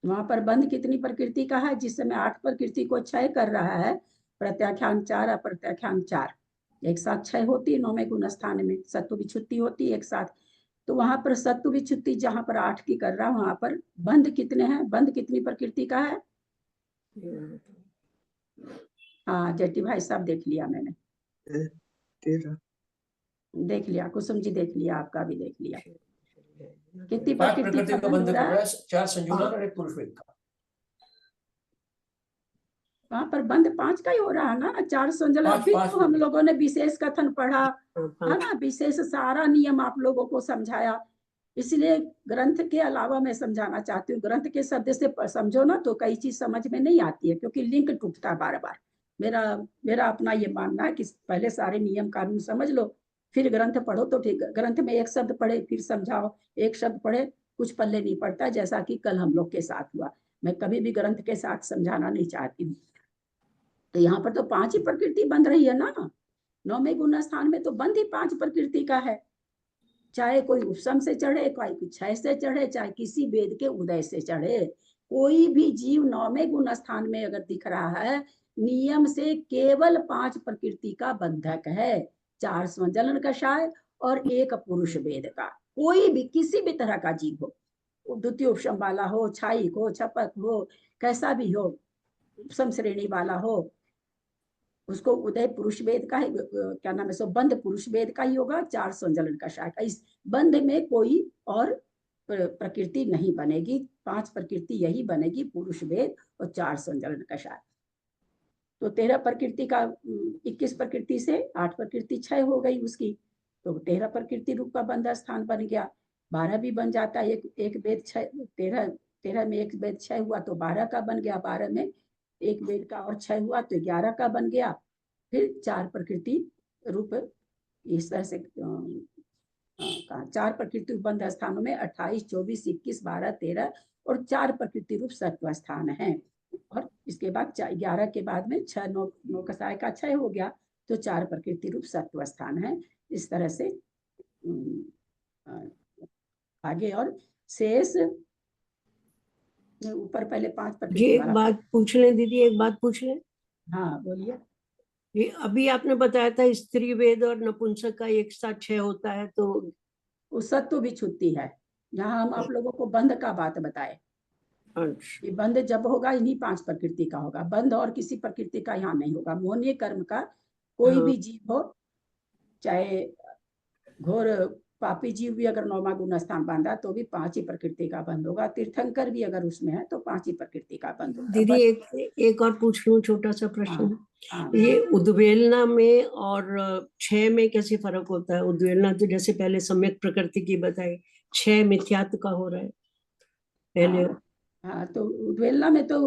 वहां पर बंध कितनी प्रकृति का है? जिस समय 8 प्रकृति को क्षय कर रहा है, प्रत्याख्यान 4 अप्रत्याख्यान 4 एक साथ क्षय होती है 9वें गुण स्थान में, सत्व विच्छुत्ति होती है एक साथ। तो वहां पर सत्व विच्छुत्ति जहां पर 8 की कर रहा, वहां पर बंध कितने हैं? बंध कितनी प्रकृति का है? हाँ जेठी भाई साहब देख लिया मैंने, 13 देख लिया, कुसुम जी देख लिया, आपका भी देख लिया। कितनी 5 प्रकृति प्रकृति का का बंध बंध हो कर रहा रहा है? है, 4 संजुलन और 1 पुरुष वेद का। वहां पर बंद 5 का ही हो रहा है ना, 4 संजल। पांच- अभी पांच तो हम लोगों ने विशेष कथन पढ़ा है ना, 5 विशेष सारा नियम आप लोगों को समझाया, इसलिए ग्रंथ के अलावा मैं समझाना चाहती हूँ। ग्रंथ के शब्द से समझो ना तो कई चीज समझ में नहीं आती है, क्योंकि लिंक टूटता है बार बार। मेरा अपना ये मानना है कि पहले सारे नियम कानून समझ लो, फिर ग्रंथ पढ़ो तो ठीक है। ग्रंथ में एक शब्द पढ़े फिर समझाओ, एक शब्द पढ़े कुछ पल्ले नहीं पड़ता, जैसा कि कल हम लोग के साथ हुआ। मैं कभी भी ग्रंथ के साथ समझाना नहीं चाहती हूँ। तो यहाँ पर तो 5 ही प्रकृति बन रही है ना, 9वें गुण स्थान में तो बंद ही 5 प्रकृति का है। चाहे कोई उपशम से चढ़े, कोई क्षय से चढ़े, चाहे किसी वेद के उदय से चढ़े, कोई भी जीव 9वें गुण स्थान में अगर दिख रहा है, नियम से केवल 5 प्रकृति का बंधक है, 4 स्वजलन कषाय और 1 पुरुष वेद का। कोई भी किसी भी तरह का जीव हो, द्वितीय उपशम वाला हो, छायिक हो, छपक हो, कैसा भी हो, उपशम श्रेणी वाला हो, उसको उदय पुरुष वेद का ही क्या नाम है, सो बंध पुरुष वेद का ही होगा, 4 संजलन कषाय का। इस बंध में कोई और प्रकृति नहीं बनेगी, 5 प्रकृति यही बनेगी, पुरुष वेद और 4 संजलन कषाय। तो 13 प्रकृति का 21 प्रकृति से 8 प्रकृति क्षय हो गई उसकी, तो 13 प्रकृति रूप का बंध स्थान बन गया। 12 भी बन जाता है, एक वेद क्षय, 13 में एक वेद क्षय हुआ तो 12 का बन गया, 12 में एक वेद का और क्षय हुआ तो 11 का बन गया। फिर 4 प्रकृति रूप इस तरह से 4 प्रकृति बंध स्थानों में 28, 24, 21, 12, 13 और 4 प्रकृति रूप सत्व स्थान है। और इसके बाद 11 के बाद में 6 9 कषाय का क्षय हो गया, तो 4 प्रकृति रूप सत्व स्थान है। इस तरह से आगे और शेष ऊपर पहले 5 प्रकृति। एक बात पूछ लें दीदी, एक बात पूछ लें। हाँ बोलिए। ये अभी आपने बताया था स्त्री वेद और नपुंसक का एक साथ क्षय होता है, तो उस सत्व भी छुट्टी है। यहाँ हम आप लोगों को बंध का बात बताए, ये बंध जब होगा इन्हीं 5 प्रकृति का होगा, बंध और किसी प्रकृति का यहाँ नहीं होगा। मोहनीय कर्म का कोई भी जीव हो, चाहे घोर पापी जीव भी अगर 9वां गुण स्थान बांधा तो भी 5 ही प्रकृति का बंध होगा। तीर्थंकर भी अगर उसमें है तो 5 ही प्रकृति का बंध होगा। दीदी एक और पूछ लूं, छोटा सा प्रश्न। हाँ, ये उद्वेलना में और क्षय में कैसे फर्क होता है? उद्वेलना तो जैसे पहले सम्यक प्रकृति की बताई, क्षय मिथ्यात्व का हो रहा है पहले। हाँ तो उद्वेलना में तो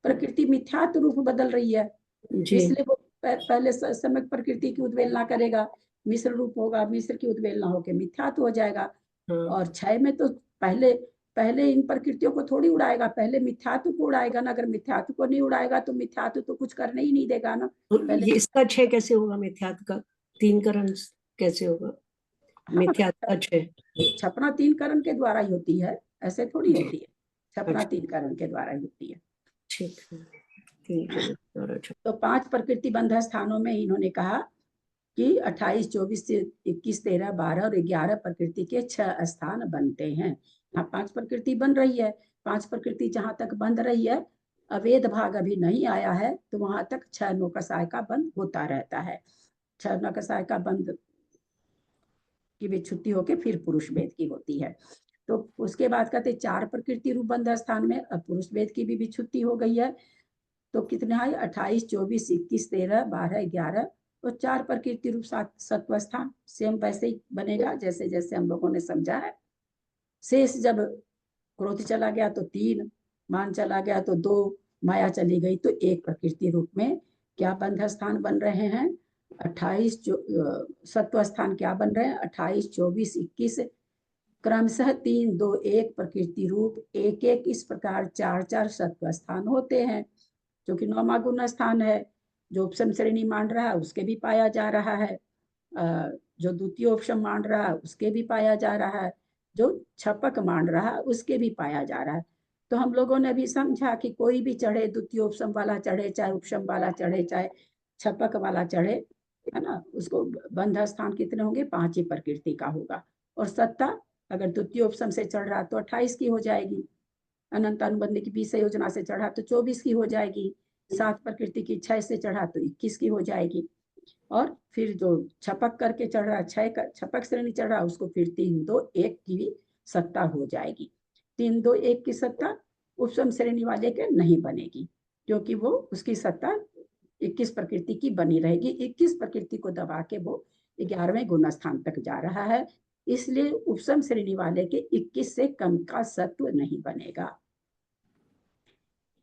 प्रकृति मिथ्यात्व रूप बदल रही है, इसलिए वो पहले सम्यक प्रकृति की उद्वेलना करेगा, मिश्र रूप होगा, मिश्र की उद्वेलना होकर मिथ्यात्व हो जाएगा। और क्षय में तो पहले इन प्रकृतियों को थोड़ी उड़ाएगा, पहले मिथ्यात्व को उड़ाएगा ना। अगर मिथ्यात्व को नहीं उड़ाएगा तो मिथ्यात्व तो कुछ करने ही नहीं देगा ना। ये इसका क्षय कैसे होगा? मिथ्यात्व का 3 करण कैसे होगा? मिथ्यात्व का क्षय छपना 3 करण के द्वारा ही होती है, ऐसे थोड़ी होती है। छपना 3 करण के द्वारा ही होती है। ठीक है। तो 5 प्रकृति बंध स्थानों में इन्होंने कहा कि 28, 24, 21, 13, 12 और 11 प्रकृति के 6 स्थान बनते हैं। यहाँ 5 प्रकृति बन रही है। 5 प्रकृति जहां तक बंध रही है, अवेद भाग अभी नहीं आया है, तो वहां तक 6 9 कषाय का बंध होता रहता है। 6 9 कषाय का बंध की भी छुट्टी होके फिर पुरुष वेद की होती है। तो उसके बाद कहते 4 प्रकृति रूप बंध स्थान में अब पुरुष वेद की भी छुट्टी हो गई है। तो कितना है? 28, 24, 21, 13, 12, 11 और 4 प्रकृति रूप सत्व स्थान सेम वैसे ही बनेगा जैसे जैसे हम लोगों ने समझा है। शेष जब क्रोध चला गया तो 3, मान चला गया तो 2, माया चली गई तो 1 प्रकृति रूप में क्या बंध स्थान बन रहे हैं? 28 सत्व स्थान क्या बन रहे हैं? 28, 24, 21 क्रमशः 3, 2, 1 प्रकृति रूप 1 1 इस प्रकार 4 4 सत्व स्थान होते हैं, जो कि 9वां गुण स्थान है। जो उपसम श्रेणी मान रहा है उसके भी पाया जा रहा है, जो द्वितीय उपसम मान रहा है उसके भी पाया जा रहा है, जो छपक मान रहा है उसके भी पाया जा रहा है। तो हम लोगों ने भी समझा कि कोई भी चढ़े, द्वितीय उपसम वाला चढ़े, चाहे उपसम वाला चढ़े, चाहे छपक वाला चढ़े, है ना, उसको बंध स्थान कितने होंगे, 5 ही प्रकृति का होगा। और सत्ता अगर द्वितीय उपसम से चढ़ रहा तो 28 की हो जाएगी, अनंत अनुबंध की 20 योजना से चढ़ा तो 24 की हो जाएगी, 7 प्रकृति की 6 से चढ़ा तो 21 की हो जाएगी। और फिर जो छपक करके चढ़ रहा, 6 का छपक श्रेणी चढ़ रहा, उसको फिर 3, 2, 1 की भी सत्ता हो जाएगी। 3, 2, 1 की सत्ता उपसम श्रेणी वाले के नहीं बनेगी, क्योंकि वो उसकी सत्ता 21 प्रकृति की बनी रहेगी। 21 प्रकृति को दबा के वो 11वें गुण स्थान तक जा रहा है, इसलिए उपसम श्रेणी वाले के 21 से कम का सत्व नहीं बनेगा।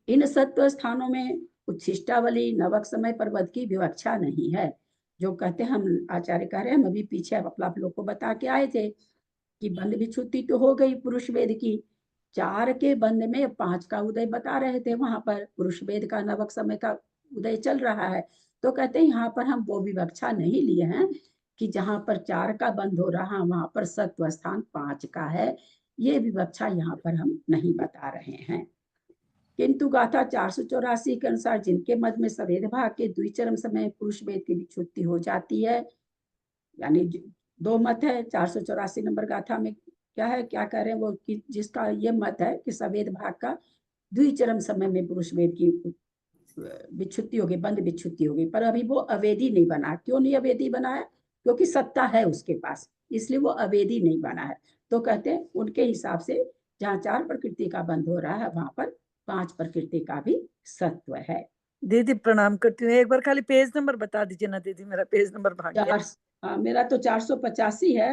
इन सत्व स्थानों में उच्छिष्टावली, नवक समय पर्वत की विवक्षा नहीं है। जो कहते हैं, हम आचार्य कह रहे हैं, हम अभी पीछे आप लोग को बता के आए थे कि बंध विच्छुत्ति तो हो गई पुरुष वेद की, 4 के बंध में 5 का उदय बता रहे थे, वहां पर पुरुष वेद का नवक समय का उदय चल रहा है। तो कहते हैं यहाँ पर हम वो विवक्षा नहीं लिए हैं कि जहां पर 4 का बंध हो रहा वहां पर सत्व स्थान 5 का है, ये विवक्षा यहाँ पर हम नहीं बता रहे हैं। किंतु गाथा 484 के अनुसार जिनके मत में सवेद भाग के द्विचरम समय पुरुष वेद की विच्छुत्ति हो जाती है, यानी 2 मत है 484 नंबर गाथा में, क्या है, क्या कह रहे हैं वो, कि जिसका ये मत है कि सवेद भाग का द्विचरम समय में पुरुष वेद की विच्छुत्ति होगी, बंध विच्छुत्ति होगी, पर अभी वो अवेदी नहीं बना। क्यों नहीं अवेदी बना है? क्योंकि सत्ता है उसके पास, इसलिए वो अवेदी नहीं बना है। तो कहते हैं उनके हिसाब से जहाँ 4 प्रकृति का बंध हो रहा है वहां पर 5 प्रकृति का भी सत्व है। दीदी प्रणाम करती हूँ, एक बार खाली पेज नंबर बता दीजिए ना दीदी, मेरा पेज नंबर भाग गया। मेरा तो 485 है।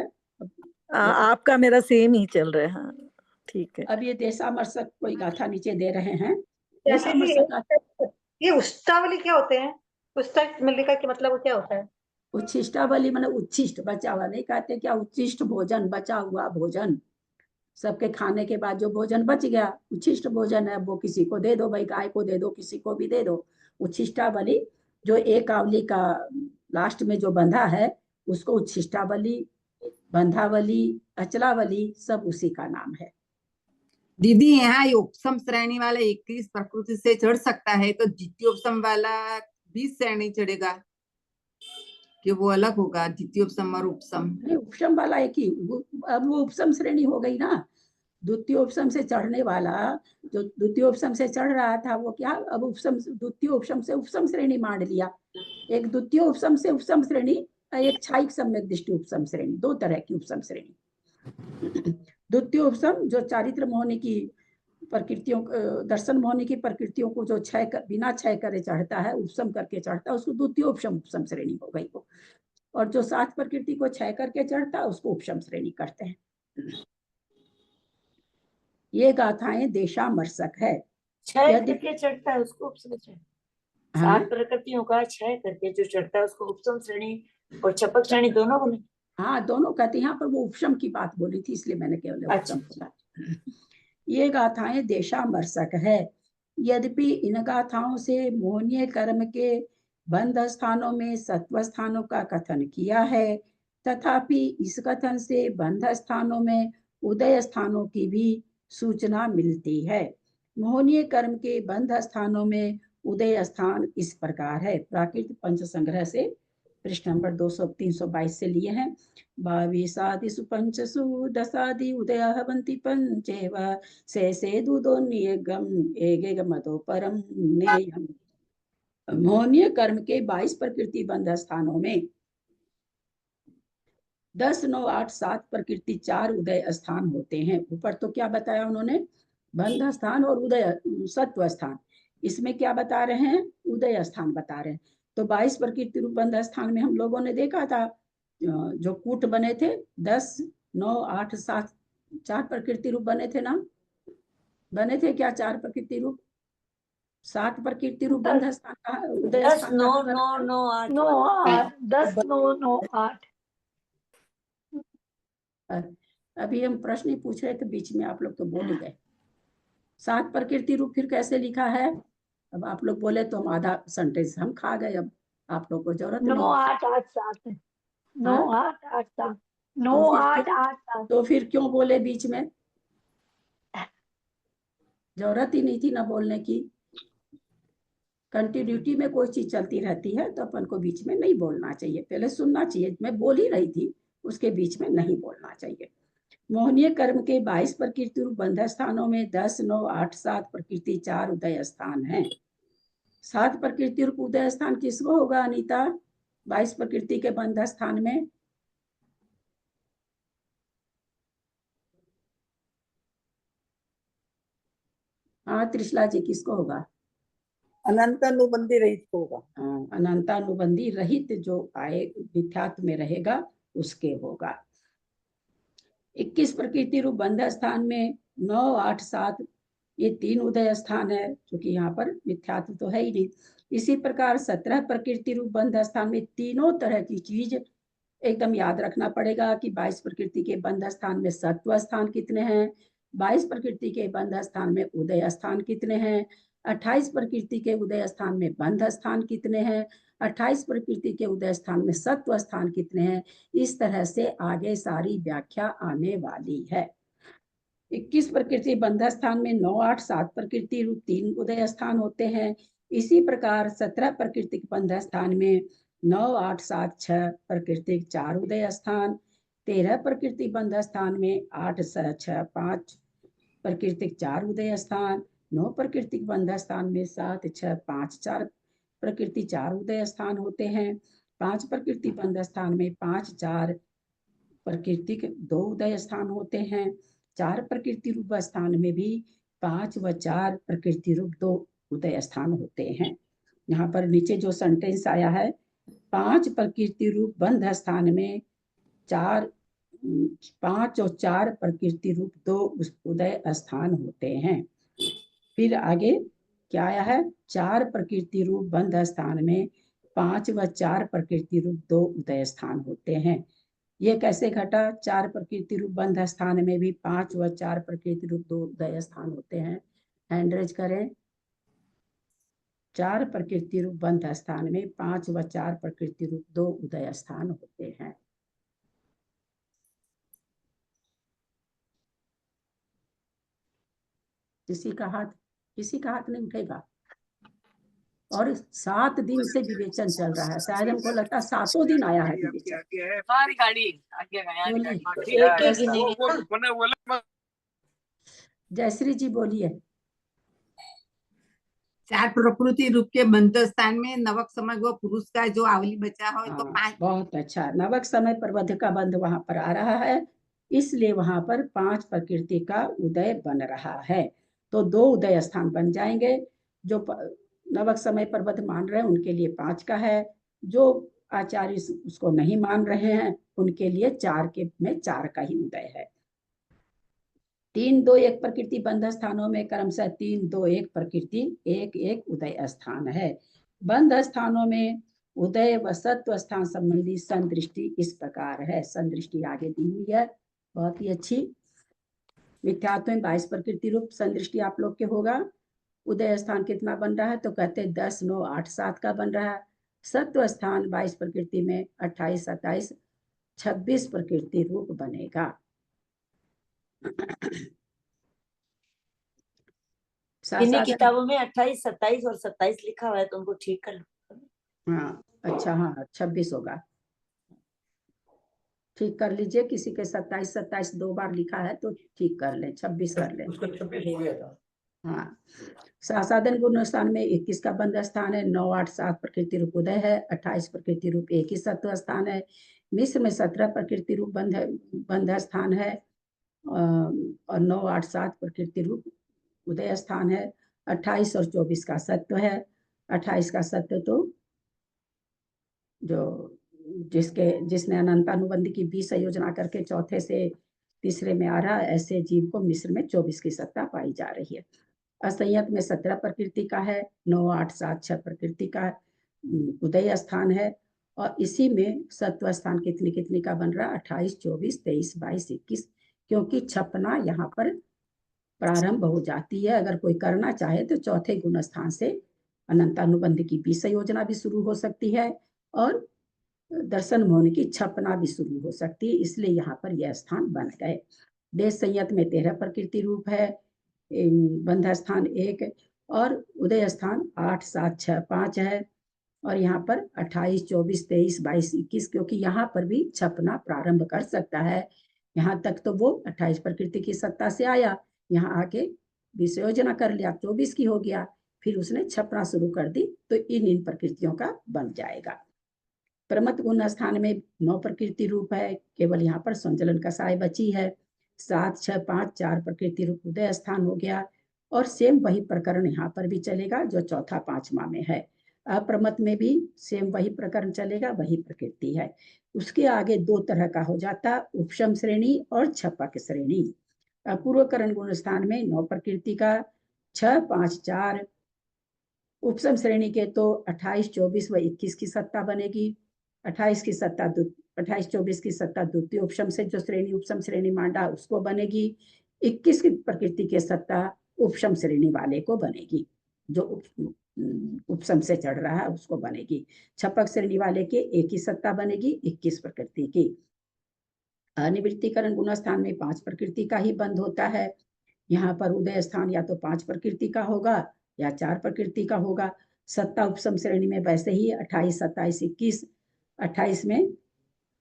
आपका मेरा सेम ही चल रहा है। हाँ ठीक है। अब ये देशामर्शक कोई गाथा नीचे दे रहे हैं। ये उष्टावली क्या होते हैं? उष्टावली का मतलब क्या होता है? उच्छिष्टावली माने उच्छिष्ट, बचा हुआ। नहीं कहते क्या उच्छिष्ट भोजन, बचा हुआ भोजन, सबके खाने के बाद जो भोजन बच गया उच्छिष्ट भोजन है, वो किसी को दे दो भाई, गाय को दे दो, किसी को भी दे दो। उच्छिष्टावली जो एक आवली का लास्ट में जो बंधा है उसको उच्छिष्टावली, बंधावली, अचलावली सब उसी का नाम है। दीदी यहाँ उपसम श्रेणी वाला 21 प्रकृति से चढ़ सकता है, तो द्वितीय उपसम वाला 20 श्रेणी चढ़ेगा कि वो अलग होगा? द्वितीय उपसम और उपसम? नहीं, उपसम वाला एक ही, अब वो उपसम श्रेणी हो गई ना। द्वितीय उपसम से चढ़ने वाला, जो द्वितीय उपसम से चढ़ रहा था वो क्या, अब उपसम, द्वितीय उपसम से उपसम श्रेणी मान लिया। एक द्वितीय उपसम से उपसम श्रेणी, एक छायिक सम्यक दृष्टि उपसम श्रेणी, 2 तरह की उपसम श्रेणी। द्वितीय उपसम जो चारित्र मोहनी की प्रकृतियों, दर्शन मोहनी की प्रकृतियों को जो बिना क्षय करे चढ़ता है, उपसम करके चढ़ता है, उसको द्वितीय उपसम उपसम श्रेणी हो गई वो। और जो 7 प्रकृति को क्षय करके चढ़ता है उसको उपसम श्रेणी करते हैं। ये गाथाएं देशामर्शक है। क्षय करके चढ़ता है उसको उपसम श्रेणी, 7 प्रकृतियों का क्षय करके जो चढ़ता है उसको उपसम श्रेणी और छपक श्रेणी दोनों बने। हाँ दोनों कहते हैं, यहाँ पर वो उपसम की बात बोली थी इसलिए मैंने केवल उपसम बोला। ये गाथाएं देशामर्शक है। यद्यपि इन गाथाओं से मोहनीय कर्म के बंध स्थानों में सत्व स्थानों का कथन किया है, तथापि इस कथन से बंध स्थानों में उदय स्थानों की भी सूचना मिलती है। मोहनीय कर्म के बंध स्थानों में उदय स्थान इस प्रकार है। प्राकृत पंच संग्रह से पृष्ठ नंबर 322 से लिए हैं। 22 पंचसु दशादि उदया भवन्ति पंचेव से दुदोन्यगम एगमतो परम नेयम। मोहनीय कर्म के 22 प्रकृति बंध स्थानों में 10, 9, 8, 7 प्रकृति 4 उदय स्थान होते हैं। ऊपर तो क्या बताया उन्होंने, बंध स्थान और उदय सत्व स्थान। इसमें क्या बता रहे हैं, उदय स्थान बता रहे हैं। तो 22 प्रकृति रूप बंध स्थान में हम लोगों ने देखा था जो कूट बने थे 10, 9, 8, 7 4 प्रकृति रूप बने थे ना, बने थे क्या 4 प्रकृति रूप? 7 प्रकृति रूप बंध स्थान का उदय स्थान 9, 9, 9, 8 10, 9, 9, 8। अभी हम प्रश्न ही पूछ रहे थे, बीच में आप लोग तो बोल ही गए। 7 प्रकृति रूप फिर कैसे लिखा है? अब आप लोग बोले तो हम आधा सेंटेंस हम खा गए, अब आप लोग को जरूरत 9 नहीं। 8 8 7 9 हाँ? 8 8 7 9 तो फिर 8 क्यों 8 7 तो फिर क्यों बोले बीच में? जरूरत ही नहीं थी ना बोलने की। कंटिन्यूटी में कोई चीज चलती रहती है तो अपन को बीच में नहीं बोलना चाहिए, पहले सुनना चाहिए। मैं बोल ही रही थी, उसके बीच में नहीं बोलना चाहिए। मोहनीय कर्म के 22 प्रकृति रूप बंध स्थानों में 10 9 8 7 प्रकृति 4 उदय स्थान हैं। 7 प्रकृति रूप उदय स्थान किसको होगा अनीता? 22 प्रकृति के बंध स्थान में हाँ त्रिशला जी, किसको होगा? अनंतानुबंधी रहित को होगा। अनंतानुबंधी रहित जो आए मिथ्यात्व में रहेगा उसके होगा। 21 प्रकृति रूप बंध स्थान में 9 8 7 ये 3 उदय स्थान है, क्योंकि यहाँ पर मिथ्यात्व तो है ही नहीं। इसी प्रकार 17 प्रकृति रूप बंध स्थान में तीनों तरह की चीज एकदम याद रखना पड़ेगा कि 22 प्रकृति के बंध स्थान में सत्व स्थान कितने हैं, 22 प्रकृति के बंध स्थान में उदय स्थान कितने हैं, 28 प्रकृति के उदय स्थान में बंध स्थान कितने हैं, 28 प्रकृति के उदय स्थान में सत्व स्थान कितने हैं। इस तरह से आगे सारी व्याख्या आने वाली है। 21 प्रकृति बंध स्थान में 9 8 7 प्रकृति रूप 3 उदय स्थान होते हैं। इसी प्रकार 17 प्रकृति बंध स्थान में 9 8 7 6 प्रकृति 4 उदय स्थान, 13 प्रकृति बंध स्थान में 8 6 5 प्रकृति 4 उदय स्थान, 9 प्रकृति बंध स्थान में 7 6 5 4 प्रकृति 4 उदय स्थान होते हैं। 5 प्रकृति बंध स्थान में 5 4 प्रकृति 2 उदय स्थान होते हैं। 4 प्रकृति रूप स्थान में भी 5 व 4 प्रकृति रूप 2 उदय स्थान होते हैं। यहाँ पर नीचे जो सेंटेंस आया है, 5 प्रकृति रूप बंध स्थान में 5 और 4 प्रकृति रूप 2 उदय स्थान होते हैं। फिर आगे क्या आया है, 4 प्रकृति रूप बंध स्थान में 5 व 4 प्रकृति रूप 2 उदय स्थान होते हैं। ये कैसे घटा? 4 प्रकृति रूप बंध स्थान में भी 5 व 4 प्रकृति रूप 2 उदय स्थान होते हैं। हैंड रेज करें। 4 प्रकृति रूप बंध स्थान में 5 व 4 प्रकृति रूप 2 उदय स्थान होते हैं। किसी का हाथ नहीं उठेगा। और 7 दिन से विवेचन चल रहा है, शायद हमको लगता है 7 दिन आया है विवेचन। जयश्री जी बोलिए। 4 प्रकृति रूप के बंध स्थान में नवक समय व पुरुष का जो आवली बचा हो तो 5। बहुत अच्छा, नवक समय पर बद्ध का बंध वहां पर आ रहा है, इसलिए वहां पर 5 प्रकृति का उदय बन रहा है। तो 2 उदय स्थान बन जाएंगे। जो नवक समय पर बद्ध मान रहे हैं उनके लिए 5 का है, जो आचार्य उसको नहीं मान रहे हैं उनके लिए 4 के में 4 का ही उदय है। 3 2 1 प्रकृति बंध स्थानों में क्रमशः 3 2 1 प्रकृति 1 1 उदय स्थान है। बंध स्थानों में उदय व सत्व स्थान संबंधी संदृष्टि इस प्रकार है। संदृष्टि आगे दी हुई है, बहुत ही अच्छी। मिथ्यात्व में 22 प्रकृति रूप संदृष्टि आप लोग के होगा। उदय स्थान कितना बन रहा है तो कहते हैं 10 9 8 7 का बन रहा है। सत्व स्थान 22 प्रकृति में 28 27 26 प्रकृति रूप बनेगा। इन्हीं किताबों में 28 27 और 27 लिखा हुआ है, तो उनको ठीक कर लो। हाँ अच्छा, हाँ 26 होगा, ठीक कर लीजिए। किसी के 27 27 2 बार लिखा है तो ठीक कर ले, 26 कर ले। उसका 26 हो गया था। हाँ, साधन गुण स्थान में 21 का बंध स्थान है। 9 8 7 प्रकृति रूप उदय है। 28 प्रकृति रूप 1 ही सत्व स्थान है। मिश्र में 17 प्रकृति रूप बंध स्थान है और 9 8 7 प्रकृति रूप उदय स्थान है। 28 और 24 का सत्व है। 28 का सत्व तो जो जिसने अनंतानुबंधी की 20 संयोजना करके चौथे से तीसरे में आ रहा है, ऐसे जीव को मिश्र में 24 की सत्ता पाई जा रही है। असंयत में 17 प्रकृति का है। 9 8 7 6 प्रकृति का उदय स्थान है और इसी में सत्व स्थान कितनी कितनी का बन रहा है? 28 24 23 22 21, क्योंकि छपना यहाँ पर प्रारंभ हो जाती है। अगर कोई करना चाहे तो चौथे गुण स्थान से अनंतानुबंध की 20 योजना भी शुरू हो सकती है और दर्शन मोहन की 56 भी शुरू हो सकती है, इसलिए यहाँ पर यह स्थान बन गए। देश संयत में 13 प्रकृति रूप है, बंध स्थान 1 और उदय स्थान 8, 7, 6, 5 है। और यहाँ पर 28, 24, 23, 22, 21 क्योंकि यहाँ पर भी छपना प्रारंभ कर सकता है। यहाँ तक तो वो 28 प्रकृति की सत्ता से आया, यहाँ आके 20 योजना कर लिया, 24 की हो गया, फिर उसने छपना शुरू कर दी, तो इन प्रकृतियों का बन जाएगा। प्रमथ गुण स्थान में 9 प्रकृति रूप है, केवल यहाँ पर संचलन कसाय बची है। 7, 6, 5, 4 प्रकृति रूप उदय स्थान हो गया और सेम वही प्रकरण यहाँ पर भी चलेगा जो चौथा 5वां में है। अप्रमथ में भी सेम वही प्रकरण चलेगा, वही प्रकृति है। उसके आगे 2 तरह का हो जाता, उपशम श्रेणी और छपक श्रेणी। अपूर्वकरण गुण स्थान में 9 प्रकृति का 6, 5, 4 उपसम श्रेणी के तो 28, 24 व 21 की सत्ता बनेगी। 28 की सत्ता 28, 24 की सत्ता द्वितीय उपशम से जो श्रेणी उपसम श्रेणी मांडा उसको बनेगी। 21 की प्रकृति के सत्ता उपशम श्रेणी वाले को बनेगी, जो उपसम से चढ़ रहा है उसको बनेगी। छपक श्रेणी वाले के एक ही सत्ता बनेगी 21 प्रकृति की। अनिवृत्तिकरण गुण स्थान में 5 प्रकृति का ही बंध होता है। यहाँ पर उदय स्थान या तो 5 प्रकृति का होगा या 4 प्रकृति का होगा। सत्ता उपसम श्रेणी में वैसे ही 28, 27, 21, 28 में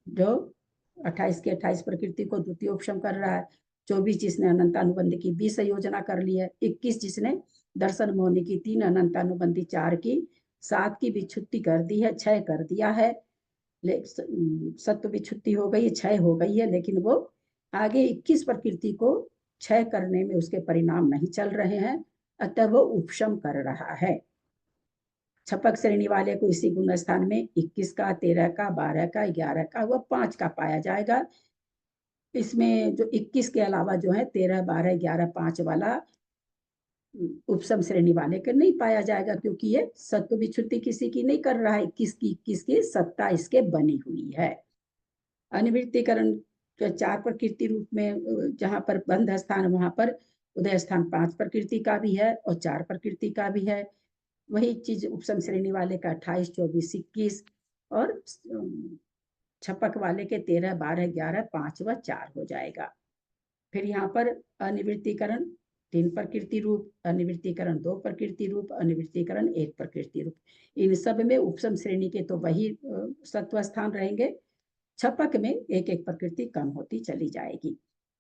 जो 28 के 28 प्रकृति को द्वितीय उपशम कर रहा है, 24 जिसने अनंतानुबंध की 20 योजना कर ली है, 21 जिसने दर्शन मोहनी की 3 अनंतानुबंधी 4 की 7 की विच्छुत्ति कर दी है, 6 कर दिया है, सत्व विच्छुत्ति हो गई, 6 हो गई है, लेकिन वो आगे 21 प्रकृति को 6 करने में उसके परिणाम नहीं चल रहे हैं, अतः वो उपशम कर रहा है। छपक श्रेणी वाले को इसी गुण स्थान में 21 का, 13 का, 12 का, 11 का व 5 का पाया जाएगा। इसमें जो 21 के अलावा जो है 13, 12, 11, 5 वाला उपसम श्रेणी वाले का नहीं पाया जाएगा, क्योंकि ये सत्व विच्छुत्ति किसी की नहीं कर रहा है। 21 की सत्ता इसके बनी हुई है। अनिवृत्तिकरण 4 प्रकृति रूप में जहाँ पर बंध स्थान वहां पर उदय स्थान 5 प्रकृति का भी है और 4 प्रकृति का भी है। वही चीज उपसम श्रेणी वाले का 28, 24, 21 और छपक वाले के 13, 12, 11, 5 व 4 हो जाएगा। फिर यहाँ पर अनिवृत्तिकरण 3 प्रकृति रूप, अनिवृत्तिकरण 2 प्रकृति रूप, अनिवृत्तिकरण 1 प्रकृति रूप। इन सब में उपसम श्रेणी के तो वही सत्व स्थान रहेंगे, छपक में एक एक प्रकृति कम होती चली जाएगी।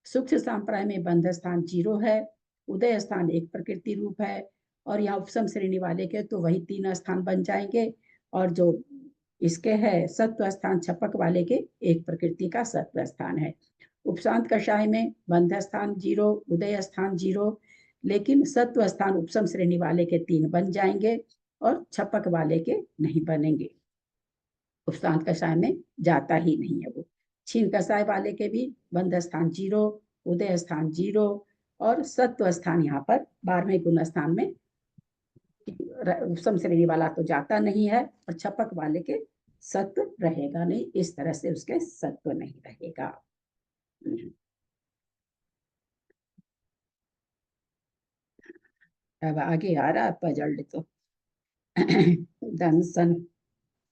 सूक्ष्म संप्राय में बंध स्थान 0 है, उदय स्थान 1 प्रकृति रूप है और यहाँ उपसम श्रेणी वाले के तो वही 3 स्थान बन जाएंगे और जो इसके है सत्व स्थान छपक वाले के 1 प्रकृति का सत्व स्थान है। उपशांत कषाय में बंध स्थान 0, उदय स्थान 0, लेकिन सत्व स्थान उपसम श्रेणी वाले के 3 बन जाएंगे और छपक वाले के नहीं बनेंगे। उपशांत कषाय में जाता ही नहीं है वो। छीन कषाय वाले के भी बंध स्थान 0, उदय स्थान 0 और सत्व स्थान यहाँ पर 12वें गुण स्थान में उपसम श्रेणी वाला तो जाता नहीं है और छपक वाले के सत्व रहेगा नहीं, इस तरह से उसके सत्व नहीं रहेगा। अब आगे आ रहा पजल्ड तो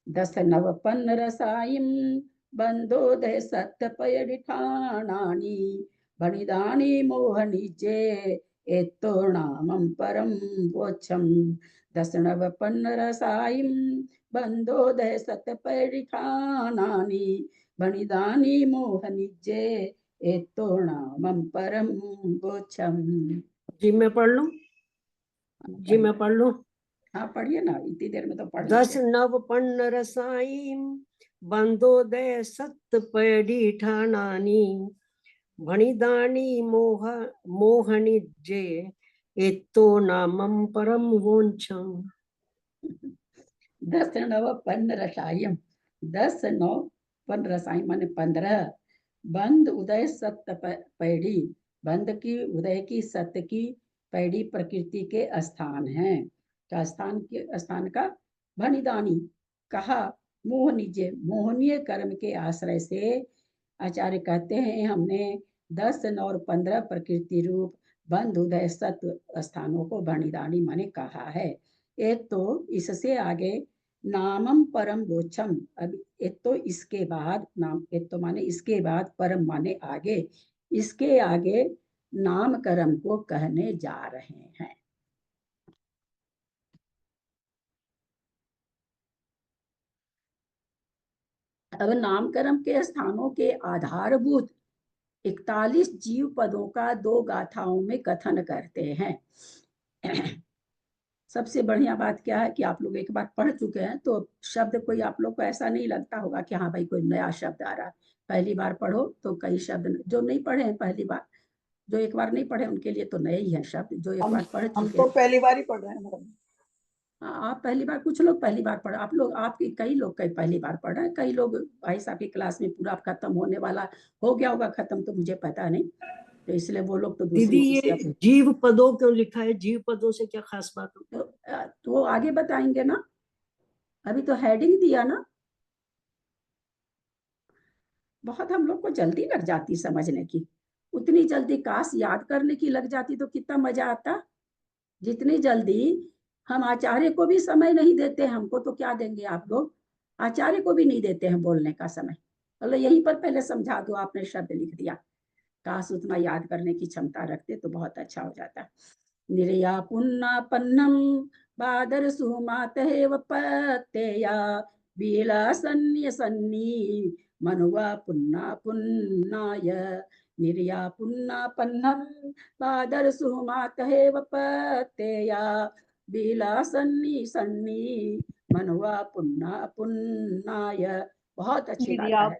दस नवपन्न रसायम बंदोदय सत्पयडि ठाणानि बणिदानि मोहनिजे एतो नामं परम वोच्छम। 10 नवपन्न रसायम बंदोदय सत्पयडि ठाणानि बणिदानि मोहनिजे एतो नामं परम वोच्छम। जी मैं पढ़ लूं? जी मैं पढ़ लूं? हाँ पढ़िए ना, इतनी देर में तो पढ़ 10 नवपन्न रसायम बंदोदय सत्पयडि ठाणानि भणिदानि मोहनिजे एतो नामं परम वोच्छम। 10 नवपन्न रसायम, 10 नवपन्न रसायम माने 15। बंद उदय सत्य पैड़ी, बंद की उदय की सत्य की पैड़ी प्रकृति के स्थान हैं। क्या स्थान के स्थान का भनिदानी कहा मोहनिजे, मोहनीय कर्म के आश्रय से आचार्य कहते हैं हमने 10, 9 और 15 प्रकृति रूप बंद उदय सत्व स्थानों को भनिदानी माने कहा है। एक तो इससे आगे नामम परम वोचम, अब एक तो इसके बाद, नाम एक तो माने इसके बाद, परम माने आगे, इसके आगे नामकरण को कहने जा रहे हैं। अब नामकरण के स्थानों के आधारभूत 41 जीव पदों का 2 गाथाओं में कथन करते हैं। सबसे बढ़िया बात क्या है कि आप लोग एक बार पढ़ चुके हैं तो शब्द कोई आप लोग को ऐसा नहीं लगता होगा कि हाँ भाई कोई नया शब्द आ रहा है। पहली बार पढ़ो तो कई शब्द, जो नहीं पढ़े हैं पहली बार, जो एक बार नहीं पढ़े उनके लिए तो नए ही है शब्द, जो एक बार पढ़ हम चुके तो हैं। पहली बार ही पढ़ रहे हैं मैडम। हाँ, आप पहली बार, कुछ लोग पहली बार पढ़, आप लोग, आपके कई लोग कई पहली बार पढ़ रहे हैं, कई लोग भाई साहब की क्लास में पूरा खत्म होने वाला हो गया होगा खत्म, तो मुझे पता नहीं, तो इसलिए वो लोग तो दीदी दूसरी ये चीज जीव पदों क्यों लिखा है? जीव पदों से क्या खास बात हो? तो वो आगे बताएंगे ना, अभी तो हेडिंग दिया ना। बहुत हम लोग को जल्दी लग जाती समझने की, उतनी जल्दी काश याद करने की लग जाती तो कितना मजा आता। जितनी जल्दी हम आचार्य को भी समय नहीं देते, हमको तो क्या देंगे आप लोग, आचार्य को भी नहीं देते हैं बोलने का समय। मतलब यहीं पर पहले समझा दो, आपने शब्द लिख दिया, काश उतना याद करने की क्षमता रखते तो बहुत अच्छा हो जाता। निर्या पुन्ना पन्नम बादर सुमातेव पत्तेया बीला सन्नि सन्नि मनुवा पुन्ना पुन्नाय। निर्या पुन्ना पन्नम बादर सुमातेव पत्तेया बीला सन्नि सन्नि मनुवा पुन्ना पुन्नाय। बहुत अच्छी गाता है।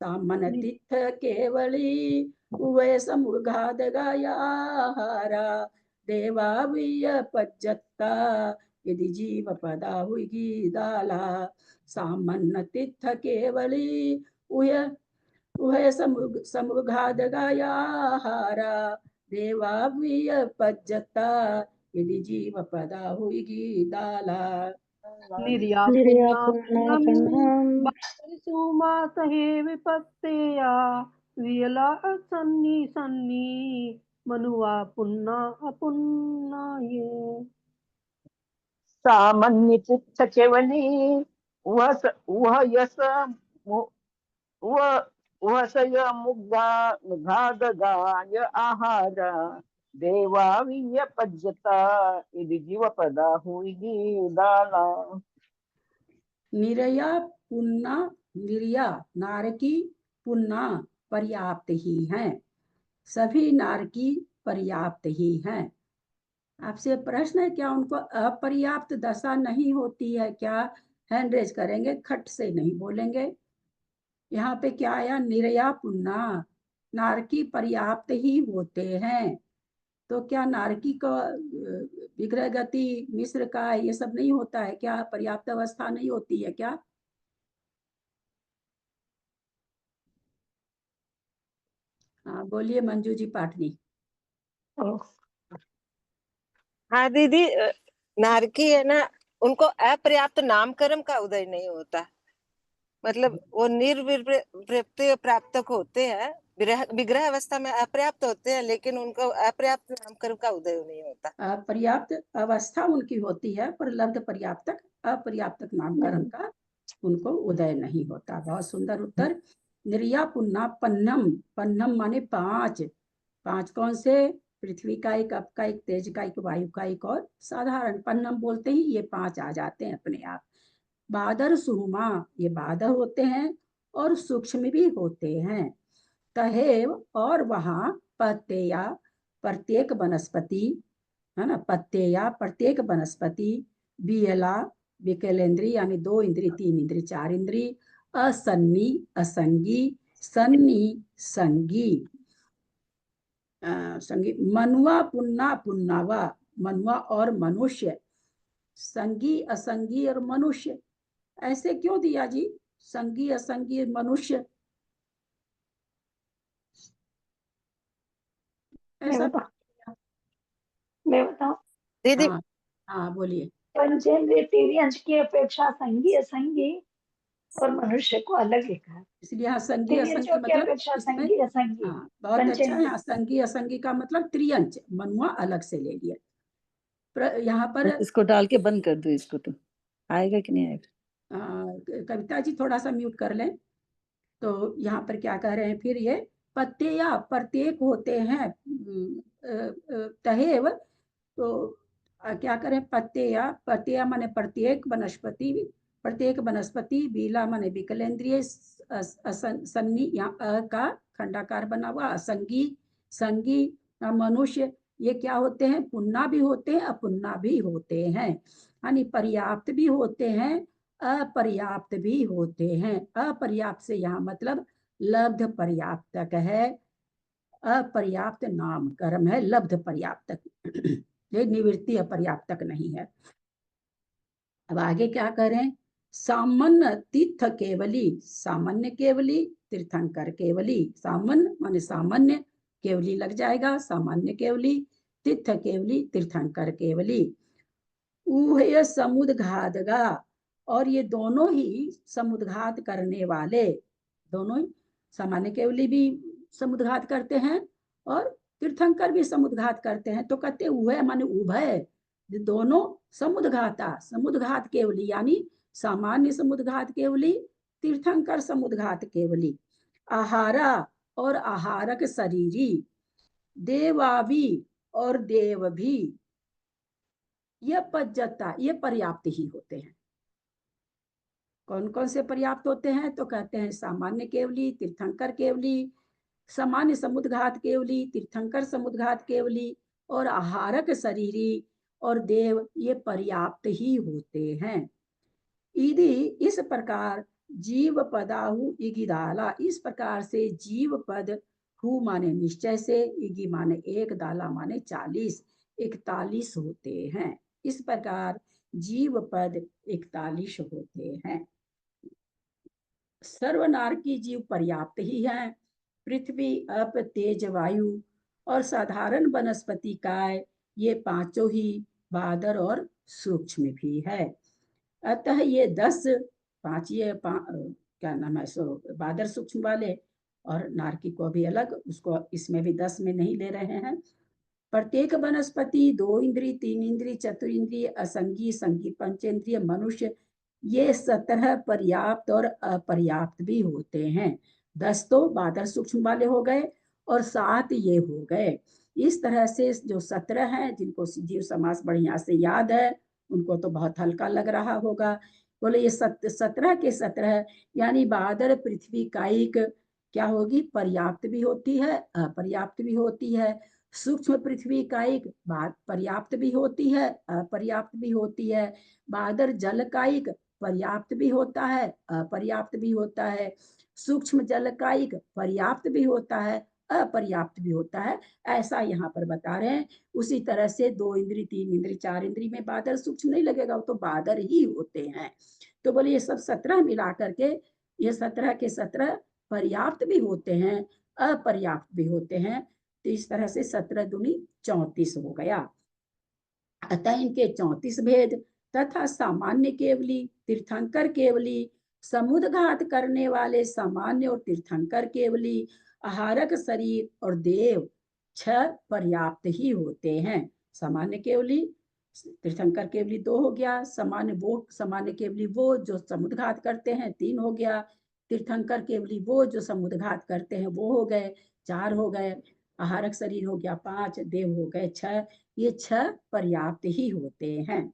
सामन तिथ केवली उवे समुगाद गायाहारा देवावीय पज्जत्ता यदि जीव पदा हुई दाला। सामन तिथ केवली उहे समुगाद गायाहारा देवावीय पज्जत्ता यदि जीव पदा हुई दाला। सुमातहे विपत्तेया वियला सन्नि सन्नि मनुवा पुन्ना अपुन्नाये। सामान्य चित्त केवली वह यस वह सय मुग्ध गाय आहार देवावीय पज्जता यदि जीव पदा हुई दाला। निरया पुन्ना, निर्या नारकी, पुन्ना पर्याप्त ही हैं, सभी नारकी पर्याप्त ही हैं। आपसे प्रश्न है क्या उनको अपर्याप्त दशा नहीं होती है क्या? हैंड रेज करेंगे, खट से नहीं बोलेंगे। यहाँ पे क्या आया? निर्या पुन्ना, नारकी पर्याप्त ही होते हैं। तो क्या नारकी का विग्रह गति मिश्र का ये सब नहीं होता है क्या? पर्याप्त अवस्था नहीं होती है क्या? हाँ बोलिए मंजू जी पाटनी। हाँ दीदी, नारकी है ना, उनको अपर्याप्त नामकरण का उदय नहीं होता, मतलब वो निर्विपर्य प्राप्तक होते हैं, विग्रह अवस्था में अपर्याप्त होते हैं, लेकिन उनको अपर्याप्त नामकरण का उदय नहीं होता। पर्याप्त अवस्था उनकी होती है पर लब्ध पर्याप्तक अपर्याप्तक नामकरण का उनको उदय नहीं होता। बहुत सुंदर उत्तर। निर्या पुन्ना पन्नम, पन्नम माने 5, 5 कौन से? पृथ्वी का एक, अप का एक, तेज का एक, वायु का एक और साधारण। पन्नम बोलते ही ये 5 आ जाते हैं अपने आप। बादर सुमा, ये बादर होते हैं और सूक्ष्म भी होते हैं। तहेव और वहां, पत्तेया प्रत्येक वनस्पति है ना, पत्तेया प्रत्येक वनस्पति, बियला विकलेंद्री यानी 2 इंद्री, 3 इंद्री, 4 इंद्री, असन्नी असंगी, सन्नी संगी, संगी, मनुआ पुन्ना पुन्नावा, मनुआ और मनुष्य, संगी असंगी और मनुष्य। ऐसे क्यों दिया जी? संगी असंगी मनुष्य ऐसा? मैं बताऊं दीदी? हाँ हाँ बोलिए। पंचेंद्रिय तिर्यंश की अपेक्षा संगी असंगी और मनुष्य को अलग लिखा है। इसलिए हाँ संगी असंगी तिर्यंशों की मतलब अपेक्षा इसमें, संगी असंगी। हाँ बहुत अच्छा है। हाँ संगी असंगी का मतलब त्रियंच, मनुआ अलग से ले लिया। यहाँ पर इसको डाल के बंद कर दो, इसको तो आएगा कि नहीं आएगा। कविता जी थोड़ा सा म्यूट कर लें। तो यहाँ पर क्या कह रहे हैं, फिर ये प्रत्यय प्रत्येक होते हैं तहेव। तो क्या करें, प्रत्यय माने प्रत्येक वनस्पति, बीला माने विकलेंद्रिय, सन्नी यहाँ अ का खंडाकार बना हुआ, असंगी, संगी, मनुष्य, ये क्या होते हैं, पुन्ना भी होते हैं, अपुन्ना भी होते हैं, यानी पर्याप्त भी होते हैं, अपर्याप्त भी होते हैं। अपर्याप्त से यहाँ मतलब लब्ध पर्याप्तक है, अपर्याप्त नामकरण है, लब्ध पर्याप्तक, ये निवृत्ति अपर्याप्तक नहीं है। अब आगे क्या करें, सामान्य तीर्थ केवली, सामान्य केवली, तीर्थंकर केवली, सामान्य माने सामान्य, केवली लग जाएगा, सामान्य केवली, तीर्थ केवली, तीर्थंकर केवली, ऊहय समुद्घातगा, और ये दोनों ही समुद्घात करने वाले, दोनों ही सामान्य केवली भी समुद्घात करते हैं और तीर्थंकर भी समुद्घात करते हैं। तो कहते उभय माने उभय, दोनों समुद्घाता, समुद्घात केवली यानी सामान्य समुद्घात केवली, तीर्थंकर समुद्घात केवली, आहारा और आहारक शरीरी, देवावी और देव भी, यह पज्जता, ये पर्याप्त ही होते हैं। कौन कौन से पर्याप्त होते हैं, तो कहते हैं सामान्य केवली, तीर्थंकर केवली, सामान्य समुद्घात केवली, तीर्थंकर समुद्घात केवली और आहारक शरीरी और देव, ये पर्याप्त ही होते हैं। यदि इस प्रकार जीव पदाहु इगिदाला, इस प्रकार से जीव पद, हु माने निश्चय से, इगी माने एक, दाला माने 40, 41 होते हैं। इस प्रकार जीव पद 41 होते हैं। सर्वनारकी जीव पर्याप्त ही है, पृथ्वी, अप, तेज, वायु और साधारण वनस्पति काय, ये पांचों ही बादर और सूक्ष्म भी है। अतः ये 10 पांच, ये क्या नाम है, सो बादर सूक्ष्म वाले, और नारकी को भी अलग, उसको इसमें भी 10 में नहीं ले रहे हैं। प्रत्येक वनस्पति 2 इंद्रिय, 3 इंद्रिय, चतुरिंद्रिय, असंगी, संगी, पंचेंद्रिय, मनुष्य, ये 17 पर्याप्त और अपर्याप्त भी होते हैं। 10 तो बादर सूक्ष्म वाले हो गए और 7 ये हो गए। इस तरह से जो 17 हैं, जिनको जीव समास बढ़िया से याद है, उनको तो बहुत हल्का लग रहा होगा। बोले ये 17 के 17 यानी बादर, पृथ्वी, कायिक क्या होगी, पर्याप्त भी होती है, अपर्याप्त भी होती है। सूक्ष्म पृथ्वी कायिक पर्याप्त भी होती है, अपर्याप्त भी होती है। बादर जल कायिक पर्याप्त भी होता है, अपर्याप्त भी होता है। सूक्ष्म जल कायिक पर्याप्त भी होता है, अपर्याप्त भी होता है, ऐसा यहाँ पर बता रहे हैं। उसी तरह से 2 इंद्री, 3 इंद्री, 4 इंद्री में बादर सूक्ष्म नहीं लगेगा, वो तो बादर ही होते हैं। तो बोले ये सब 17 मिला करके, ये 17 के 17 पर्याप्त भी होते हैं, अपर्याप्त भी होते हैं। तो इस तरह से 17 दूनी 34 हो गया। अतः इनके 34 भेद, तथा सामान्य केवली, तीर्थंकर केवली, समुद्घात करने वाले सामान्य और तीर्थंकर केवली, आहारक शरीर और देव 6 पर्याप्त ही होते हैं। सामान्य केवली, तीर्थंकर केवली 2 हो गया, सामान्य केवली वो जो समुद्घात करते हैं 3 हो गया, तीर्थंकर केवली वो जो समुद्घात करते हैं वो हो गए 4 हो गए, आहारक शरीर हो गया 5, देव हो गए 6, ये 6 पर्याप्त ही होते हैं।